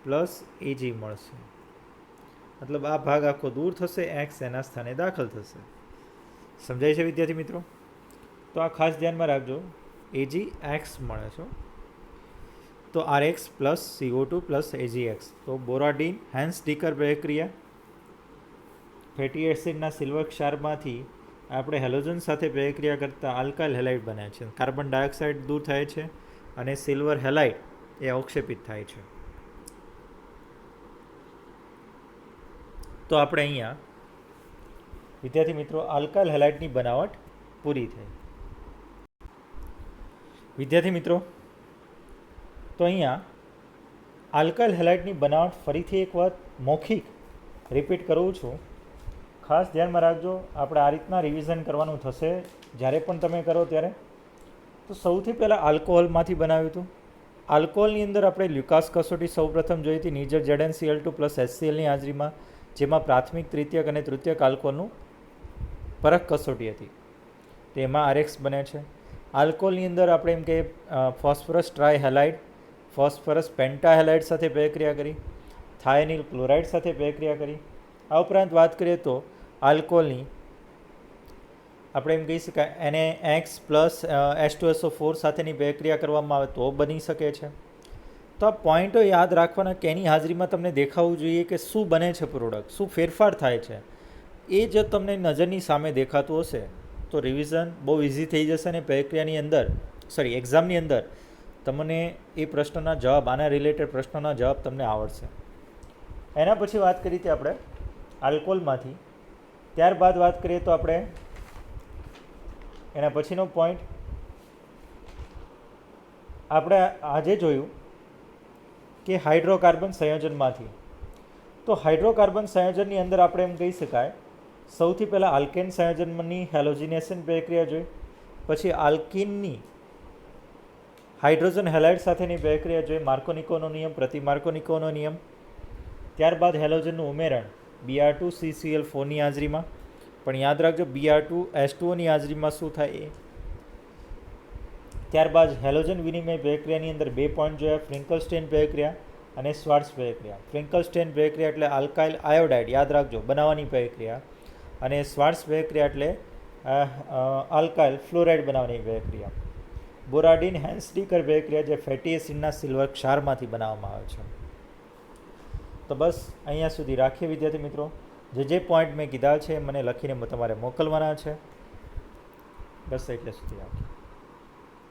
plus Ag મળશે. મતલબ આ ભાગ આખો દૂર થશે, X એના સ્થાને દાખલ થશે. સમજાય છે વિદ્યાર્થી મિત્રો? તો આ ખાસ ધ્યાનમાં રાખજો, AgX મળે છે તો RX plus CO2 plus AgX. તો બોરાડીન હેન્સ-ડીકર પ્રક્રિયા, ફેટી એસિડના સિલ્વર ક્ષારમાંથી આપણે હેલોજન સાથે પ્રક્રિયા કરતાં આલ્કાઇલ હેલાઇડ બને છે. કાર્બન ડાયોક્સાઇડ દૂર થાય છે અને સિલ્વર હેલાઇડ એ અવક્ષેપિત થાય છે. તો આપણે અહીંયા વિદ્યાર્થી મિત્રો આલ્કાઇલ હેલાઇડની બનાવટ પૂરી થઈ. વિદ્યાર્થી મિત્રો, તો અહીંયા આલ્કાઇલ હેલાઇડની બનાવટ ફરીથી એક વાત મૌખિક રિપીટ કરું છું, ખાસ ધ્યાનમાં રાખજો. આપણે આ રીતના રિવિઝન કરવાનું થશે જ્યારે પણ તમે કરો ત્યારે. તો સૌથી પહેલાં આલ્કોહોલમાંથી બનાવ્યું હતું. આલ્કોહોલની અંદર આપણે લ્યુકાસ કસોટી સૌપ્રથમ જોઈ હતી, નીચર ZnCl2 પ્લસ HClની હાજરીમાં, જેમાં પ્રાથમિક, તૃતીયક અને તૃતીયક આલ્કોહોલનું પરખ કસોટી હતી. તેમાં RX બને છે. આલ્કોહોલની અંદર આપણે એમ કે ફોસ્ફરસ ટ્રાયહેલાઇડ, ફોસ્ફરસ પેન્ટાહેલાઇડ સાથે પ્રક્રિયા કરી, થાયનિલ ક્લોરાઇડ સાથે પ્રક્રિયા કરી. આ ઉપરાંત વાત કરીએ તો આલ્કોહોલની આપણે એમ કહી શકાય NaX પ્લસ H2SO4 સાથેની પ્રક્રિયા કરવામાં આવે તો બની શકે છે. તો આ પોઈન્ટો યાદ રાખવાના કે એની હાજરીમાં તમને દેખાવું જોઈએ કે શું બને છે પ્રોડક્ટ, શું ફેરફાર થાય છે. એ જો તમને નજરની સામે દેખાતું હશે તો રિવિઝન બહુ ઇઝી થઈ જશે અને પ્રક્રિયાની અંદર એક્ઝામની અંદર તમને એ પ્રશ્નના જવાબ, આના રિલેટેડ પ્રશ્નોના જવાબ તમને આવડશે. એના પછી વાત કરી હતી આપણે આલ્કોહોલમાંથી. ત્યારબાદ વાત કરીએ તો આપણે એના પછીનો પોઈન્ટ આપણે આજે જોયું કે હાઇડ્રોકાર્બન સંયોજનમાંથી. તો તો હાઇડ્રોકાર્બન સંયોજનની અંદર આપણે એમ કહી શકાય, સૌથી પહેલાં આલ્કેન સંયોજનની હેલોજિનેશન પ્રક્રિયા જોઈ, પછી આલ્કિનની હાઇડ્રોજન હેલાઇડ સાથેની પ્રક્રિયા જોઈ, માર્કોનિકોનો નિયમ, પ્રતિ માર્કોનિકોનો નિયમ. ત્યારબાદ હેલોજનનું ઉમેરણ Br2CCl4ની હાજરીમાં, પણ યાદ રાખજો Br2S2Oની હાજરીમાં શું થાય એ. ત્યારબાદ હેલોજન વિનિમય પ્રક્રિયાની અંદર 2 પોઈન્ટ જોયા, ફ્રિંકલસ્ટેન પ્રક્રિયા અને શ્વાર્ટ્ઝ પ્રક્રિયા. ફ્રિંકલસ્ટેન પ્રક્રિયા એટલે આલ્કાઇલ આયોડાઇડ, યાદ રાખજો, બનાવવાની પ્રક્રિયા, અને શ્વાર્ટ્ઝ પ્રક્રિયા એટલે આલ્કાઇલ ફ્લોરાઇડ બનાવવાની પ્રક્રિયા. બોરાડીન હેન્સડીકર પ્રક્રિયા જે ફેટી એસિડના સિલ્વર ક્ષારમાંથી બનાવવામાં આવે છે. તો બસ અહીંયા સુધી રાખીએ વિદ્યાર્થી મિત્રો. જે પોઈન્ટ મેં કીધા છે મને લખીને તમારે મોકલવાના છે. બસ એટલે સુધી રાખીએ.